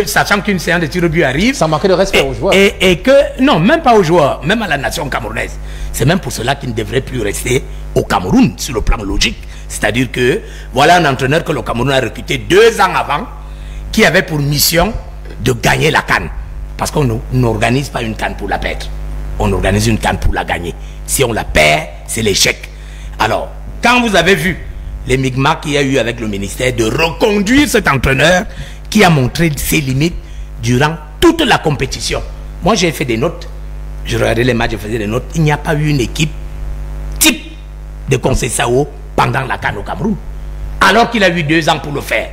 sachant qu'une séance de tir au but arrive. Ça manquait de respect aux joueurs. Et que, non, même pas aux joueurs, même à la nation camerounaise. C'est même pour cela qu'il ne devrait plus rester au Cameroun sur le plan logique. C'est-à-dire que voilà un entraîneur que le Cameroun a recruté 2 ans avant qui avait pour mission de gagner la CAN. Parce qu'on n'organise pas une CAN pour la perdre. On organise une CAN pour la gagner. Si on la perd, c'est l'échec. Alors, quand vous avez vu les micmacs qu'il y a eu avec le ministère de reconduire cet entraîneur qui a montré ses limites durant toute la compétition. Moi, j'ai fait des notes. Je regardais les matchs, je faisais des notes. Il n'y a pas eu une équipe type de Conseil Sao pendant la CAN au Cameroun. Alors qu'il a eu 2 ans pour le faire.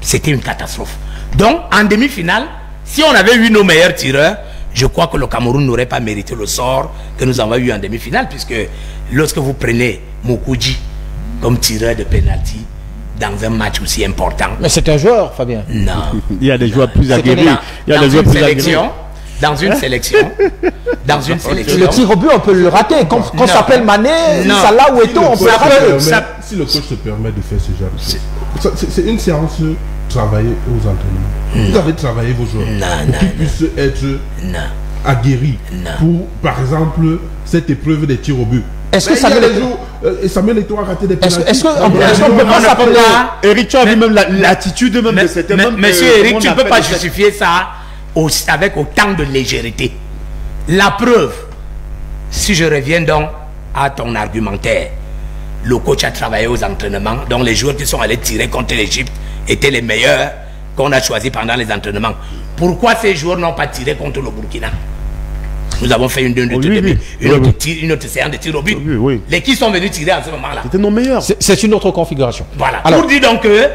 C'était une catastrophe. Donc, en demi-finale, si on avait eu nos meilleurs tireurs, je crois que le Cameroun n'aurait pas mérité le sort que nous avons eu en demi-finale, puisque lorsque vous prenez Moukoudji comme tireur de pénalty dans un match aussi important... Mais c'est un joueur, Fabien. Non. Il y a des joueurs plus aguerris. Il y a des joueurs plus aguerris. Dans une sélection. Le tir au but, on peut le rater. Quand ça s'appelle Mané, Salah ou Eto'o, on peut le rater. Si le coach se permet de faire ce genre de choses, c'est une séance travailler aux entraînements. Vous avez travaillé vos joueurs pour qu'ils puissent être aguerris pour, par exemple, cette épreuve des tirs au but. Est-ce que Samuel Eto'o a raté des pénaltys? Est-ce qu'on peut pas s'appeler... Eric, tu as vu même l'attitude même de cette... Monsieur Eric, tu ne peux pas justifier ça avec autant de légèreté. La preuve, si je reviens donc à ton argumentaire, le coach a travaillé aux entraînements, donc les joueurs qui sont allés tirer contre l'Égypte étaient les meilleurs qu'on a choisis pendant les entraînements. Pourquoi ces joueurs n'ont pas tiré contre le Burkina? Nous avons fait une autre séance de tir au but. Les qui sont venus tirer à ce moment-là? C'était nos meilleurs. C'est une autre configuration. Voilà. Alors, pour dire donc que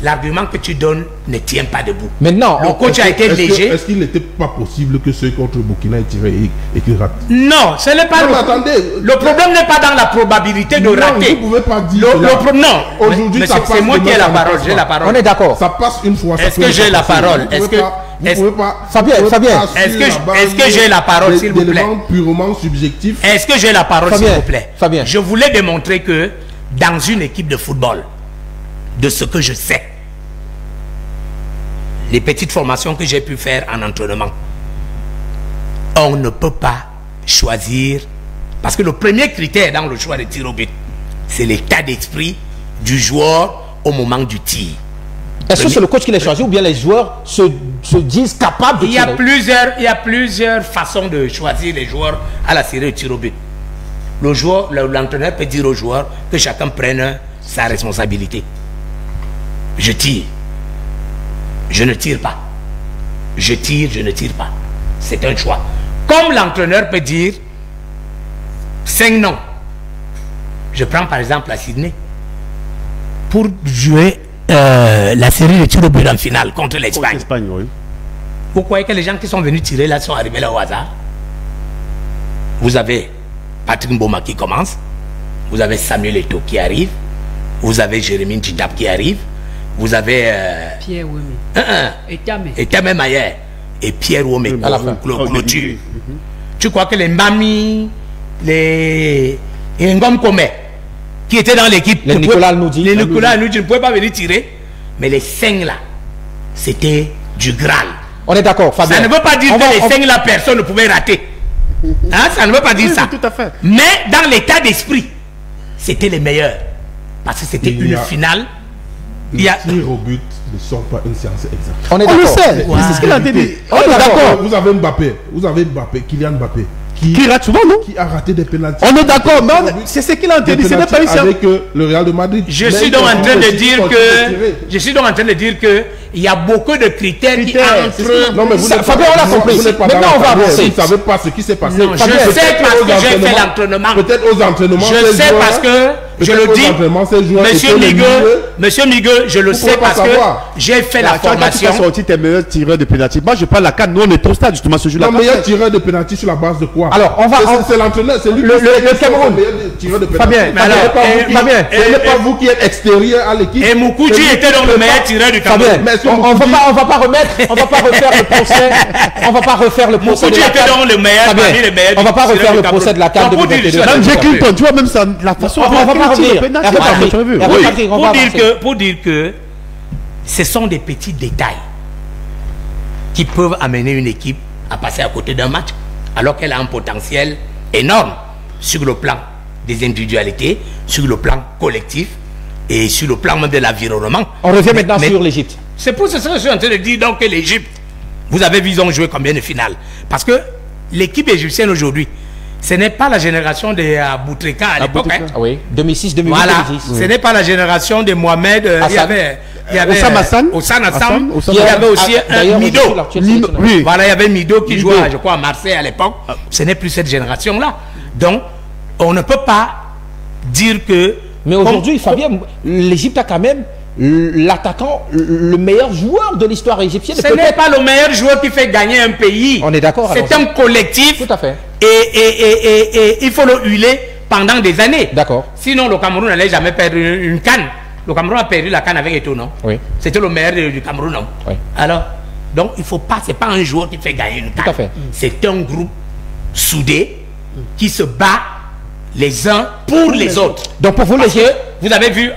l'argument que tu donnes ne tient pas debout. Maintenant, le coach a été léger. Est-ce qu'il n'était pas possible que ceux contre le Burkina aient tiré et qu'ils ratent? Non, ce n'est pas. Le problème n'est pas dans la probabilité de rater. Vous ne pouvez pas dire. Non, aujourd'hui, c'est moi qui ai la parole. J'ai la parole. On est d'accord. Ça passe une fois. Est-ce que j'ai la parole? Fabien, est-ce que j'ai la parole, s'il vous plaît? Purement subjectif. Est-ce que j'ai la parole, s'il vous plaît? Fabien. Je voulais démontrer que dans une équipe de football, de ce que je sais, les petites formations que j'ai pu faire en entraînement, on ne peut pas choisir, parce que le premier critère dans le choix de tir au but, c'est l'état d'esprit du joueur au moment du tir. Est-ce que c'est le coach qui les choisit ou bien les joueurs se disent capables de tirer? Il y a plusieurs façons de choisir les joueurs à la série de tir au but. L'entraîneur peut dire aux joueurs que chacun prenne sa responsabilité. Je tire. Je ne tire pas. Je tire, je ne tire pas. C'est un choix. Comme l'entraîneur peut dire 5 non, Je prends par exemple à Sydney. Pour jouer la série de tirs au but en finale contre l'Espagne. Oui. Vous croyez que les gens qui sont venus tirer là sont arrivés là au hasard? Vous avez Patrick Mboma qui commence. Vous avez Samuel Eto'o qui arrive. Vous avez Jérémy Tchitap qui arrive. Vous avez Pierre Ouémé. Et même ailleurs. Et Pierre Ouémé clôture. Tu crois que les Mami, les Ngom Kome qui étaient dans l'équipe, les Nicolas Anoudi, ne pouvaient pas venir tirer. Mais les 5 là, c'était du Graal. On est d'accord, Fabien. Ça ne veut pas dire que les 5 là, personne ne pouvait rater. Hein, ça ne veut pas dire ça. Tout à fait. Mais dans l'état d'esprit, c'était les meilleurs. Parce que c'était une finale. Les tirs au but ne sont pas une science exacte. On est d'accord. On le sait. C'est ce qu'il a dit. On est d'accord. Vous avez Mbappé, Kylian Mbappé. Qui rate souvent, non? Qui a raté des pénaltys. On est d'accord, mais c'est ce qu'il a dit. Ce n'est pas une science. Avec le Real de Madrid. Je suis donc en train de dire que il y a beaucoup de critères qui entrent. Non, mais vous Fabien, on l'a compris. Maintenant, on va avancer. Vous ne savez pas ce qui s'est passé. Non, je sais parce que j'ai fait l'entraînement. Peut-être aux entraînements. Je sais parce que, je le dis, Monsieur Miguel, je le sais parce que j'ai fait la formation. Tu as sorti tes meilleurs tireurs de pénalty. Moi, je parle la CAN. Nous, on est au stade justement ce jour-là. Le meilleur tireur de pénalty sur la base de quoi? Alors, on va. C'est l'entraîneur, c'est lui le Cameroun. Fabien, ce n'est pas vous qui êtes extérieur à l'équipe. Et Moukoudji était donc le meilleur tireur du Cameroun. On va pas refaire le procès. On va pas refaire le procès. Moukoudji était donc le meilleur parmi les meilleurs. On va pas refaire le procès de la CAN 2022. Même Jay Clinton, tu vois même ça, la façon. On va pas revenir. Pour dire que ce sont des petits détails qui peuvent amener une équipe à passer à côté d'un match alors qu'elle a un potentiel énorme sur le plan des individualités, sur le plan collectif et sur le plan même de l'environnement. On revient maintenant sur l'Égypte. C'est pour ça que je suis en train de dire donc que l'Égypte, vous avez vu, ils ont joué combien de finales? Parce que l'équipe égyptienne aujourd'hui, ce n'est pas la génération de Boutrika à l'époque. Hein? Oui, 2006, 2008, voilà. 2010. Ce n'est pas la génération de Mohamed. Il y avait Osam Hassan. Il y avait aussi un Mido. Oui. Voilà, il y avait Mido qui jouait, je crois, à Marseille à l'époque. Ce n'est plus cette génération-là. Donc, on ne peut pas dire que... Mais aujourd'hui, Fabien, l'Égypte a quand même l'attaquant, le meilleur joueur de l'histoire égyptienne. Ce n'est pas le meilleur joueur qui fait gagner un pays. On est d'accord. C'est un collectif. Tout à fait. Et il faut le huiler pendant des années. D'accord. Sinon, le Cameroun n'allait jamais perdre une CAN. Le Cameroun a perdu la CAN avec Eto'o, non? Oui. C'était le meilleur du Cameroun, non? Oui. Alors, donc, il ne faut pas, c'est pas un joueur qui fait gagner une CAN. Tout à fait. C'est un groupe soudé qui se bat les uns pour les autres. Donc, pour vous, vous avez vu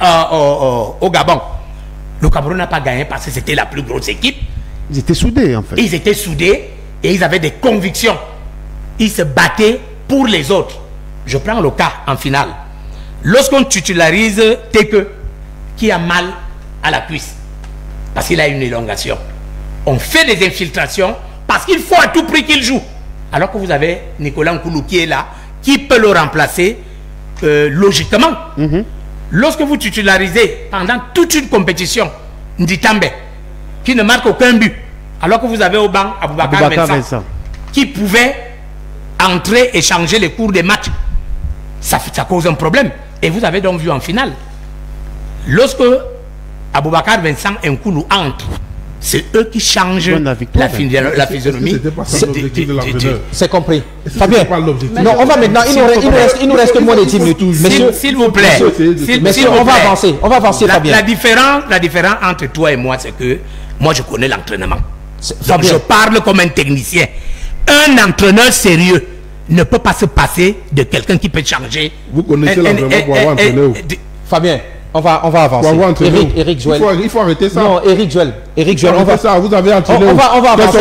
au Gabon, le Cameroun n'a pas gagné parce que c'était la plus grosse équipe. Ils étaient soudés, en fait. Ils étaient soudés et ils avaient des convictions. Ils se battaient pour les autres. Je prends le cas en finale. Lorsqu'on titularise Teke, qui a mal à la cuisse, parce qu'il a une élongation, on fait des infiltrations parce qu'il faut à tout prix qu'il joue. Alors que vous avez Nicolas Nkoulou qui est là, qui peut le remplacer logiquement. Lorsque vous titularisez pendant toute une compétition Nditambe, qui ne marque aucun but, alors que vous avez au banc Aboubakar Vincent, qui pouvait entrer et changer les cours des matchs, ça cause un problème. Et vous avez donc vu en finale, lorsque Aboubakar Vincent et Nkoulou entrent, c'est eux qui changent la physionomie. C'est compris. Fabien, non, on va maintenant, il nous reste moins de 10 minutes. S'il vous plaît, on va avancer, Fabien. La différence entre toi et moi, c'est que moi je connais l'entraînement. Donc je parle comme un technicien. Un entraîneur sérieux ne peut pas se passer de quelqu'un qui peut changer. Vous connaissez l'entraînement pour avoir entraîné. Fabien, on va avancer. Eric Joël. Il faut arrêter ça. Non, Eric Joël, on va ça. Vous avez entraîné. On va avancer.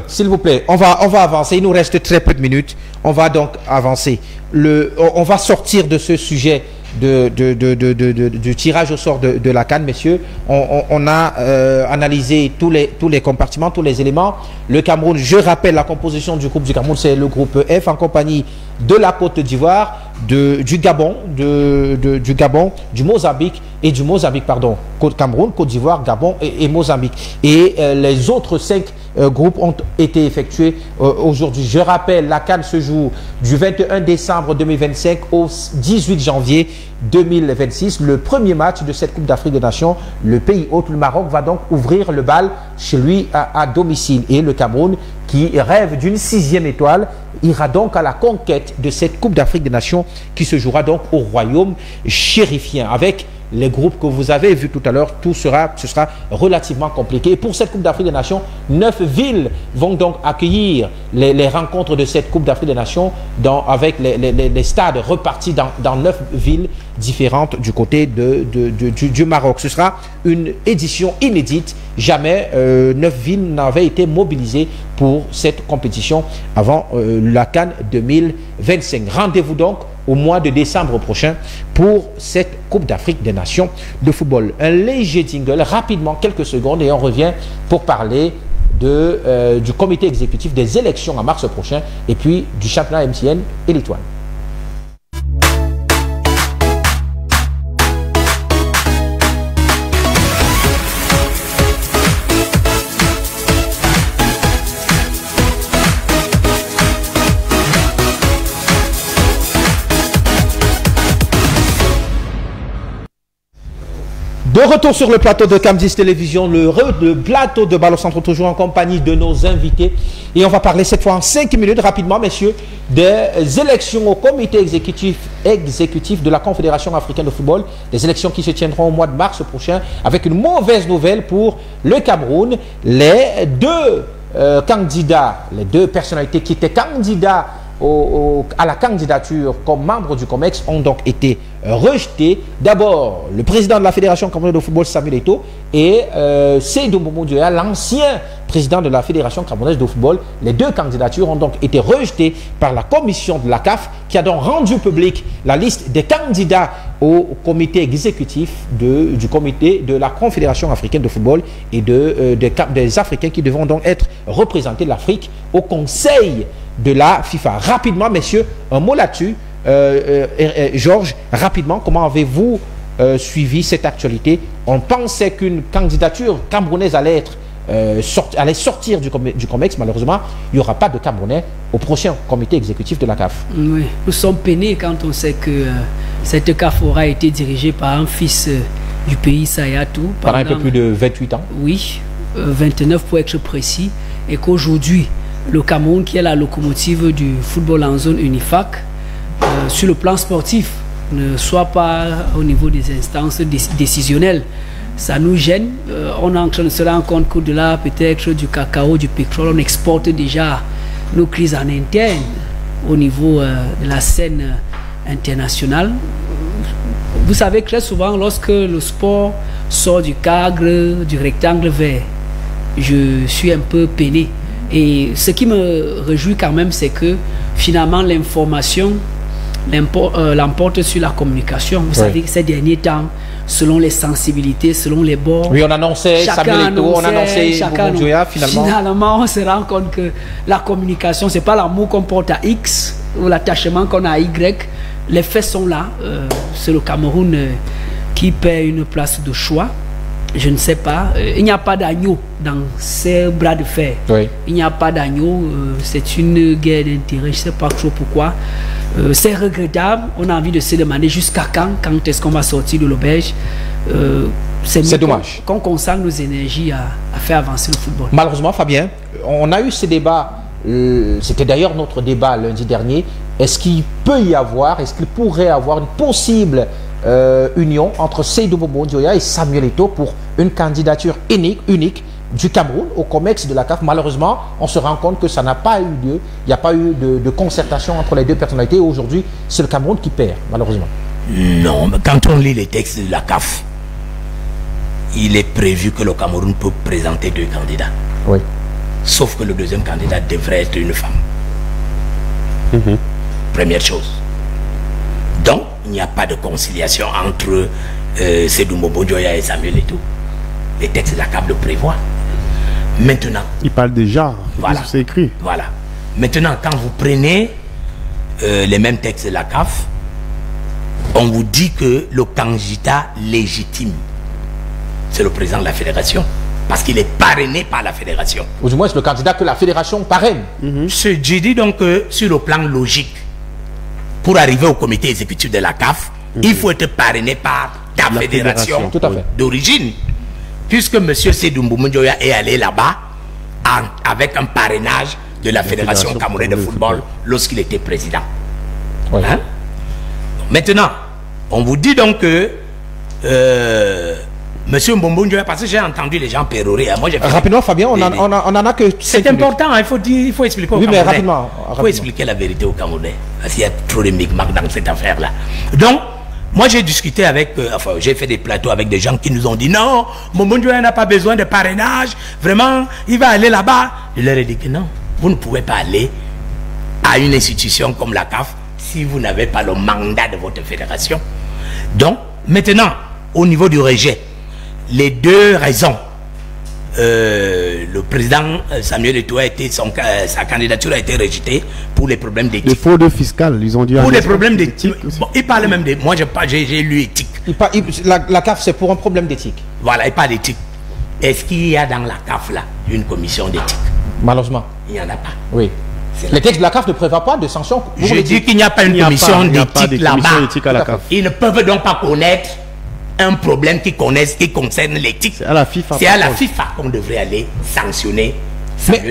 S'il vous plaît. On va avancer. Il nous reste très peu de minutes. On va donc avancer. On va sortir de ce sujet du tirage au sort de la CAN, messieurs. On a analysé tous les compartiments, tous les éléments. Le Cameroun, je rappelle la composition du groupe du Cameroun, c'est le groupe F en compagnie de la Côte d'Ivoire, du Gabon, du Mozambique et du Mozambique, pardon. Cameroun, Côte d'Ivoire, Gabon et Mozambique. Et les autres 5 groupes ont été effectués aujourd'hui. Je rappelle, la CAN se joue du 21 décembre 2025 au 18 janvier 2026. Le premier match de cette Coupe d'Afrique des Nations, le pays hôte, le Maroc, va donc ouvrir le bal chez lui à domicile. Et le Cameroun, qui rêve d'une 6e étoile, ira donc à la conquête de cette Coupe d'Afrique des Nations qui se jouera donc au royaume chérifien. Avec les groupes que vous avez vus tout à l'heure, ce sera relativement compliqué. Et pour cette Coupe d'Afrique des Nations, 9 villes vont donc accueillir les rencontres de cette Coupe d'Afrique des Nations avec les stades repartis dans 9 villes différentes du côté du Maroc. Ce sera une édition inédite. Jamais 9 villes n'avaient été mobilisées pour cette compétition avant la CAN 2025. Rendez-vous donc au mois de décembre prochain pour cette Coupe d'Afrique des Nations de football. Un léger jingle, rapidement, quelques secondes, et on revient pour parler du comité exécutif des élections en mars prochain et puis du championnat MTN et l'Étoile. De retour sur le plateau de Cam10 Télévision, le plateau de Ballon Centre, toujours en compagnie de nos invités. Et on va parler cette fois en 5 minutes, rapidement, messieurs, des élections au comité exécutif de la Confédération africaine de football. Des élections qui se tiendront au mois de mars prochain, avec une mauvaise nouvelle pour le Cameroun. Les deux candidats, les deux personnalités qui étaient candidats à la candidature comme membre du COMEX ont donc été rejetés. D'abord, le président de la Fédération camerounaise de football, Samuel Eto'o, et Seydou Mboumoun Dioya, l'ancien président de la Fédération camerounaise de football. Les deux candidatures ont donc été rejetées par la commission de la CAF, qui a donc rendu publique la liste des candidats au comité exécutif du comité de la Confédération africaine de football et des Africains qui devront donc être représentés de l'Afrique au Conseil de la FIFA. Rapidement, messieurs, un mot là-dessus. Georges, rapidement, comment avez-vous suivi cette actualité? On pensait qu'une candidature camerounaise allait sortir du COMEX. Malheureusement, il n'y aura pas de Camerounais au prochain comité exécutif de la CAF. Oui, nous sommes peinés quand on sait que cette CAF aura été dirigée par un fils du pays, Sayatou. Pendant un peu plus de 28 ans. Oui, 29 pour être précis. Et qu'aujourd'hui, le Cameroun, qui est la locomotive du football en zone UNIFAC, sur le plan sportif, ne soit pas au niveau des instances décisionnelles. Ça nous gêne. On est en train de se rendre compte qu'au-delà peut-être du cacao, du pétrole, on exporte déjà nos crises en interne au niveau de la scène internationale. Vous savez que très souvent, lorsque le sport sort du cadre, du rectangle vert, je suis un peu peiné. Et ce qui me réjouit quand même, c'est que finalement l'information l'emporte sur la communication. Vous savez que ces derniers temps, selon les sensibilités, selon les bords, oui, on annonçait Samuel Eto'o, on annonçait Mboumoun Dioya, finalement on se rend compte que la communication, c'est pas l'amour qu'on porte à X ou l'attachement qu'on a à Y. Les faits sont là. C'est le Cameroun qui perd une place de choix. Je ne sais pas. Il n'y a pas d'agneau dans ces bras de fer. Oui. Il n'y a pas d'agneau. C'est une guerre d'intérêt. Je ne sais pas trop pourquoi. C'est regrettable. On a envie de se demander jusqu'à quand est-ce qu'on va sortir de l'auberge. C'est dommage qu'on consacre nos énergies à faire avancer le football. Malheureusement, Fabien, on a eu ces débats. C'était d'ailleurs notre débat lundi dernier. Est-ce qu'il peut y avoir, est-ce qu'il pourrait y avoir une possible union entre Seydou Mboumoun Dioya et Samuel Eto'o pour une candidature unique du Cameroun au COMEX de la CAF? Malheureusement, on se rend compte que ça n'a pas eu lieu. Il n'y a pas eu de concertation entre les deux personnalités. Aujourd'hui, c'est le Cameroun qui perd, malheureusement. Non, mais quand on lit les textes de la CAF, il est prévu que le Cameroun peut présenter deux candidats. Oui. Sauf que le deuxième candidat devrait être une femme. Première chose. Donc, il n'y a pas de conciliation entre Seydou Mboumoun Dioya et Samuel Eto'o. Les textes de la CAF le prévoient. Maintenant... Il parle déjà, voilà, c'est écrit. Voilà. Maintenant, quand vous prenez les mêmes textes de la CAF, on vous dit que le candidat légitime, c'est le président de la fédération. Parce qu'il est parrainé par la fédération. Ou du moins, c'est le candidat que la fédération parraine. Je dis donc que sur le plan logique, pour arriver au comité exécutif de la CAF, il faut être parrainé par la fédération d'origine. Puisque M. Sédou Mboumoundioya est allé là-bas avec un parrainage de la fédération camerounaise de football lorsqu'il était président. Oui. Hein? Maintenant, on vous dit donc que Monsieur Mboumoundioya, parce que j'ai entendu les gens pérorer. Moi, rapidement, Fabien, on en a que... C'est important, hein, il faut expliquer aux Camerounais. Mais rapidement. Il faut expliquer la vérité aux Camerounais. Parce qu'il y a trop de micmacs dans cette affaire-là. Donc, moi, j'ai discuté avec... enfin, j'ai fait des plateaux avec des gens qui nous ont dit non, Mboumoundioya n'a pas besoin de parrainage. Vraiment, il va aller là-bas. Je leur ai dit que non, vous ne pouvez pas aller à une institution comme la CAF si vous n'avez pas le mandat de votre fédération. Donc, maintenant, au niveau du rejet, les deux raisons. Le président Samuel Eto'o sa candidature a été rejetée pour les problèmes d'éthique. Les fraudes fiscales, ils ont dit. Pour les problèmes d'éthique. Bon, il parle même de... Moi, j'ai lu éthique. La CAF, c'est pour un problème d'éthique. Voilà, il parle d'éthique. Est-ce qu'il y a dans la CAF, là, une commission d'éthique? Malheureusement. Il n'y en a pas. Oui. Les textes de la CAF ne prévoient pas de sanctions. Je dis qu'il n'y a pas une commission d'éthique là-bas. Ils ne peuvent donc pas connaître un problème qui concerne l'éthique. C'est à la FIFA. C'est à la FIFA qu'on devrait aller sanctionner.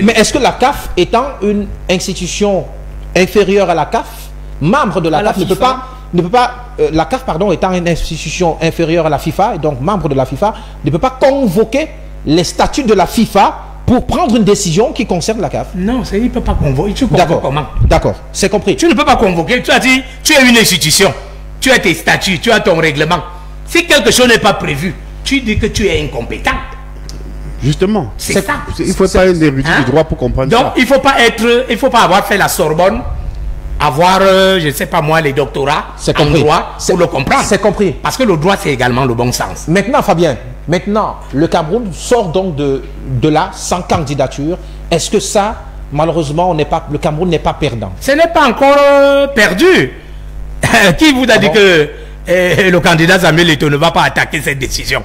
Mais est-ce que la CAF, étant une institution inférieure à la CAF, membre de la CAF, ne peut pas la CAF, pardon, étant une institution inférieure à la FIFA, et donc membre de la FIFA, ne peut pas convoquer les statuts de la FIFA pour prendre une décision qui concerne la CAF? Non, il ne peut pas convoquer. Tu convoques comment? D'accord, c'est compris. Tu ne peux pas convoquer. Tu as dit, tu es une institution, tu as tes statuts, tu as ton règlement. Si quelque chose n'est pas prévu, tu dis que tu es incompétent. Justement. C'est ça. Il ne faut pas être érudit du droit pour comprendre ça. Donc, il ne faut pas avoir fait la Sorbonne, avoir, je ne sais pas moi, les doctorats en droit pour le comprendre. C'est compris. Parce que le droit, c'est également le bon sens. Maintenant, Fabien, le Cameroun sort donc de là sans candidature. Est-ce que ça, malheureusement, le Cameroun n'est pas perdant? Ce n'est pas encore perdu. Qui vous a dit que le candidat Samuel Eto'o ne va pas attaquer cette décision?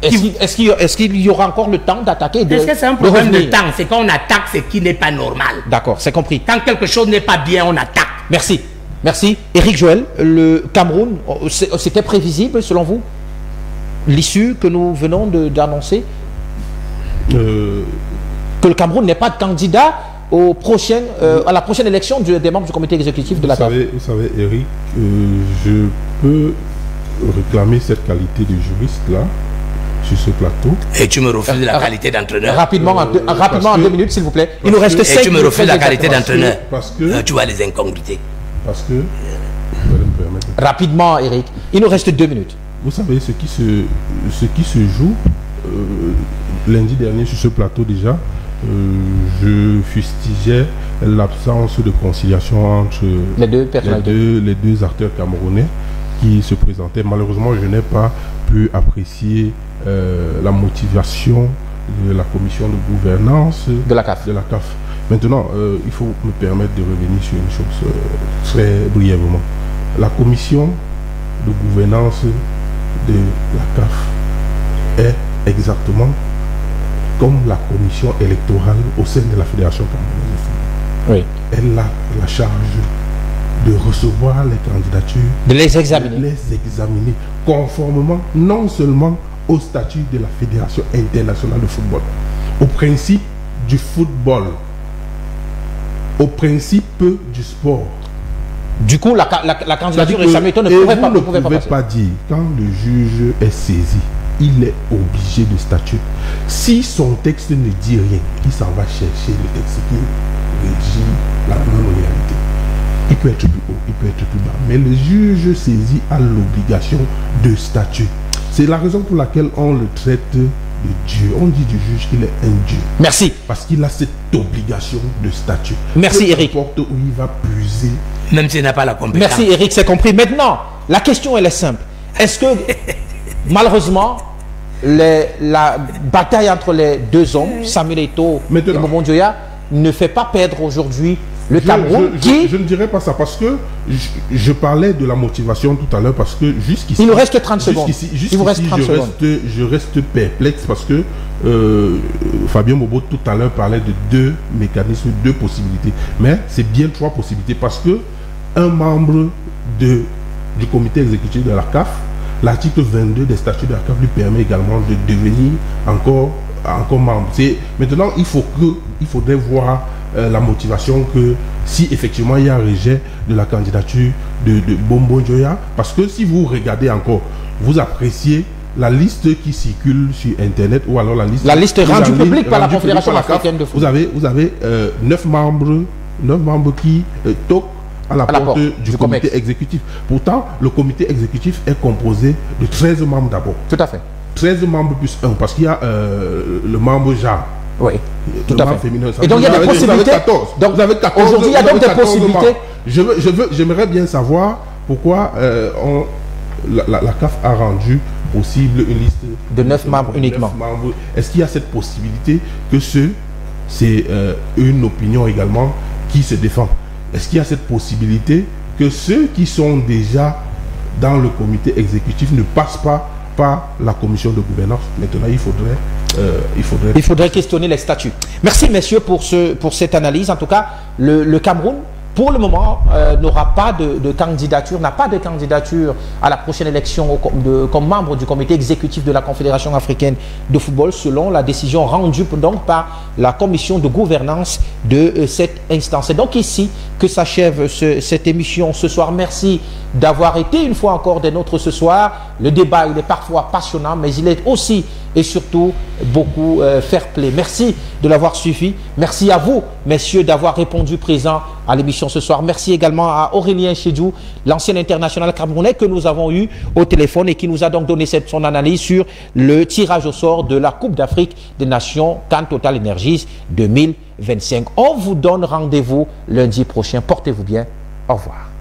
Est-ce qu'il y aura encore le temps d'attaquer? Est-ce que c'est un problème de temps? C'est qu'on attaque ce qui n'est pas normal. D'accord, c'est compris. Quand quelque chose n'est pas bien, on attaque. Merci. Merci. Éric Joël, le Cameroun, c'était prévisible selon vous? L'issue que nous venons d'annoncer? Que le Cameroun n'ait pas de candidat à la prochaine élection des membres du comité exécutif de la CAF. Vous savez, Eric, je peux réclamer cette qualité de juriste là sur ce plateau. Et tu me refuses la qualité d'entraîneur? Rapidement, en 2 minutes, s'il vous plaît. Il nous reste 5 minutes. Et tu me refuses la qualité d'entraîneur? Parce que tu vois les incongruités. Parce que vous allez me permettre. Rapidement, Eric. Il nous reste 2 minutes. Vous savez ce qui se joue lundi dernier sur ce plateau déjà. Je fustigeais l'absence de conciliation entre les deux acteurs camerounais qui se présentaient. Malheureusement, je n'ai pas pu apprécier la motivation de la commission de gouvernance de la CAF. Maintenant, il faut me permettre de revenir sur une chose très brièvement. La commission de gouvernance de la CAF est exactement comme la commission électorale au sein de la Fédération camerounaise. Oui. Elle a la charge de recevoir les candidatures, de les examiner. Conformément non seulement au statut de la Fédération internationale de football, au principe du football, au principe du sport. Du coup, la candidature de Samuel Eto'o ne pouvait pas dire, quand le juge est saisi, il est obligé de statuer. Si son texte ne dit rien, il s'en va chercher le texte qui régit la non-réalité. Il peut être plus haut, il peut être plus bas. Mais le juge saisi a l'obligation de statuer. C'est la raison pour laquelle on le traite de Dieu. On dit du juge qu'il est un Dieu. Merci. Parce qu'il a cette obligation de statuer. Merci, Eric. Peu importe où il va puiser. Même s'il n'a pas la compétence. Merci, Eric, c'est compris. Maintenant, la question, elle est simple. Est-ce que, malheureusement, la bataille entre les deux hommes, Samuel Eto'o et Mboumoundioya, ne fait pas perdre aujourd'hui Le Cameroun je ne dirais pas ça parce que je parlais de la motivation tout à l'heure parce que jusqu'ici... Il nous reste 30 secondes. Il vous reste 30 secondes. Je reste perplexe parce que Fabien Mobo tout à l'heure parlait de 2 mécanismes, 2 possibilités. Mais c'est bien 3 possibilités parce que un membre du comité exécutif de la CAF, l'article 22 des statuts de la CAF lui permet également de devenir encore membre. Maintenant, il faudrait voir la motivation que si effectivement il y a un rejet de la candidature de Bombo Njoya, parce que si vous regardez encore, vous appréciez la liste qui circule sur internet ou alors la liste rendue publique par la Confédération africaine de football. Vous avez 9 membres qui toquent à la porte du comité exécutif. Pourtant, le comité exécutif est composé de 13 membres d'abord. Tout à fait. 13 membres plus 1, parce qu'il y a le membre Jean. Oui, tout à fait. Féminin, et donc il y a des possibilités. Donc vous avez 14. Aujourd'hui, il y a donc des possibilités. J'aimerais bien savoir pourquoi la CAF a rendu possible une liste de 9 membres uniquement. Est-ce qu'il y a cette possibilité que c'est une opinion également qui se défend? Est-ce qu'il y a cette possibilité que ceux qui sont déjà dans le comité exécutif ne passent pas par la commission de gouvernance? Maintenant, il faudrait questionner les statuts. Merci, messieurs, pour cette analyse. En tout cas, le Cameroun, pour le moment, n'aura pas de candidature, n'a pas de candidature à la prochaine élection comme membre du comité exécutif de la Confédération africaine de football, selon la décision rendue donc par la commission de gouvernance de cette instance. C'est donc ici que s'achève cette émission ce soir. Merci d'avoir été une fois encore des nôtres ce soir. Le débat, il est parfois passionnant, mais il est aussi et surtout beaucoup fair play. Merci de l'avoir suivi. Merci à vous, messieurs, d'avoir répondu présent à l'émission ce soir. Merci également à Aurélien Chedjou, l'ancien international camerounais que nous avons eu au téléphone et qui nous a donc donné son analyse sur le tirage au sort de la Coupe d'Afrique des Nations CAN Total Energies 2025. On vous donne rendez-vous lundi prochain. Portez-vous bien. Au revoir.